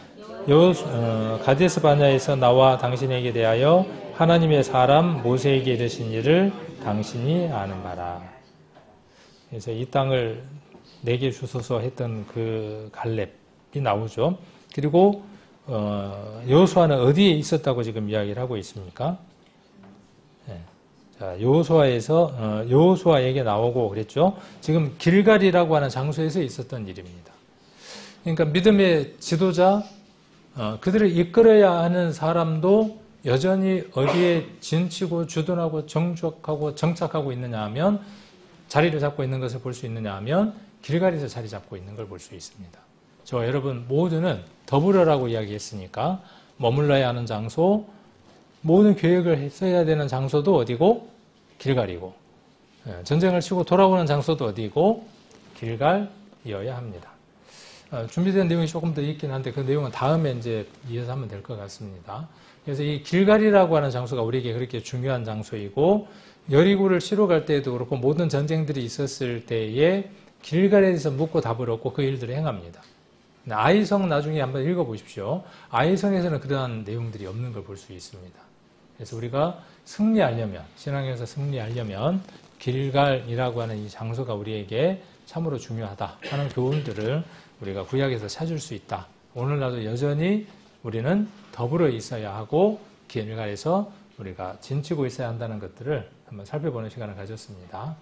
가데스 바냐에서 나와 당신에게 대하여 하나님의 사람 모세에게 이르신 일을 당신이 아는 바라. 그래서 이 땅을 내게 주소서 했던 그 갈렙이 나오죠. 그리고 여호수아는 어디에 있었다고 지금 이야기를 하고 있습니까? 네. 자, 여호수아에게 나오고 그랬죠. 지금 길갈이라고 하는 장소에서 있었던 일입니다. 그러니까 믿음의 지도자, 그들을 이끌어야 하는 사람도 여전히 어디에 진치고 주둔하고 정착하고 있느냐 하면, 자리를 잡고 있는 것을 볼 수 있느냐 하면 길갈에서 자리 잡고 있는 걸 볼 수 있습니다. 저와 여러분 모두는 더불어라고 이야기했으니까 머물러야 하는 장소, 모든 계획을 써야 되는 장소도 어디고? 길갈이고, 전쟁을 치고 돌아오는 장소도 어디고? 길갈이어야 합니다. 준비된 내용이 조금 더 있긴 한데 그 내용은 다음에 이제 이어서 하면 될 것 같습니다. 그래서 이 길갈이라고 하는 장소가 우리에게 그렇게 중요한 장소이고, 여리고를 치러 갈 때에도 그렇고 모든 전쟁들이 있었을 때에 길갈에서 묵고 답을 얻고 그 일들을 행합니다. 아이성 나중에 한번 읽어보십시오. 아이성에서는 그러한 내용들이 없는 걸 볼 수 있습니다. 그래서 우리가 승리하려면, 신앙에서 승리하려면 길갈이라고 하는 이 장소가 우리에게 참으로 중요하다 하는 교훈들을 우리가 구약에서 찾을 수 있다. 오늘날도 여전히 우리는 더불어 있어야 하고 길갈에서 우리가 진치고 있어야 한다는 것들을 한번 살펴보는 시간을 가졌습니다.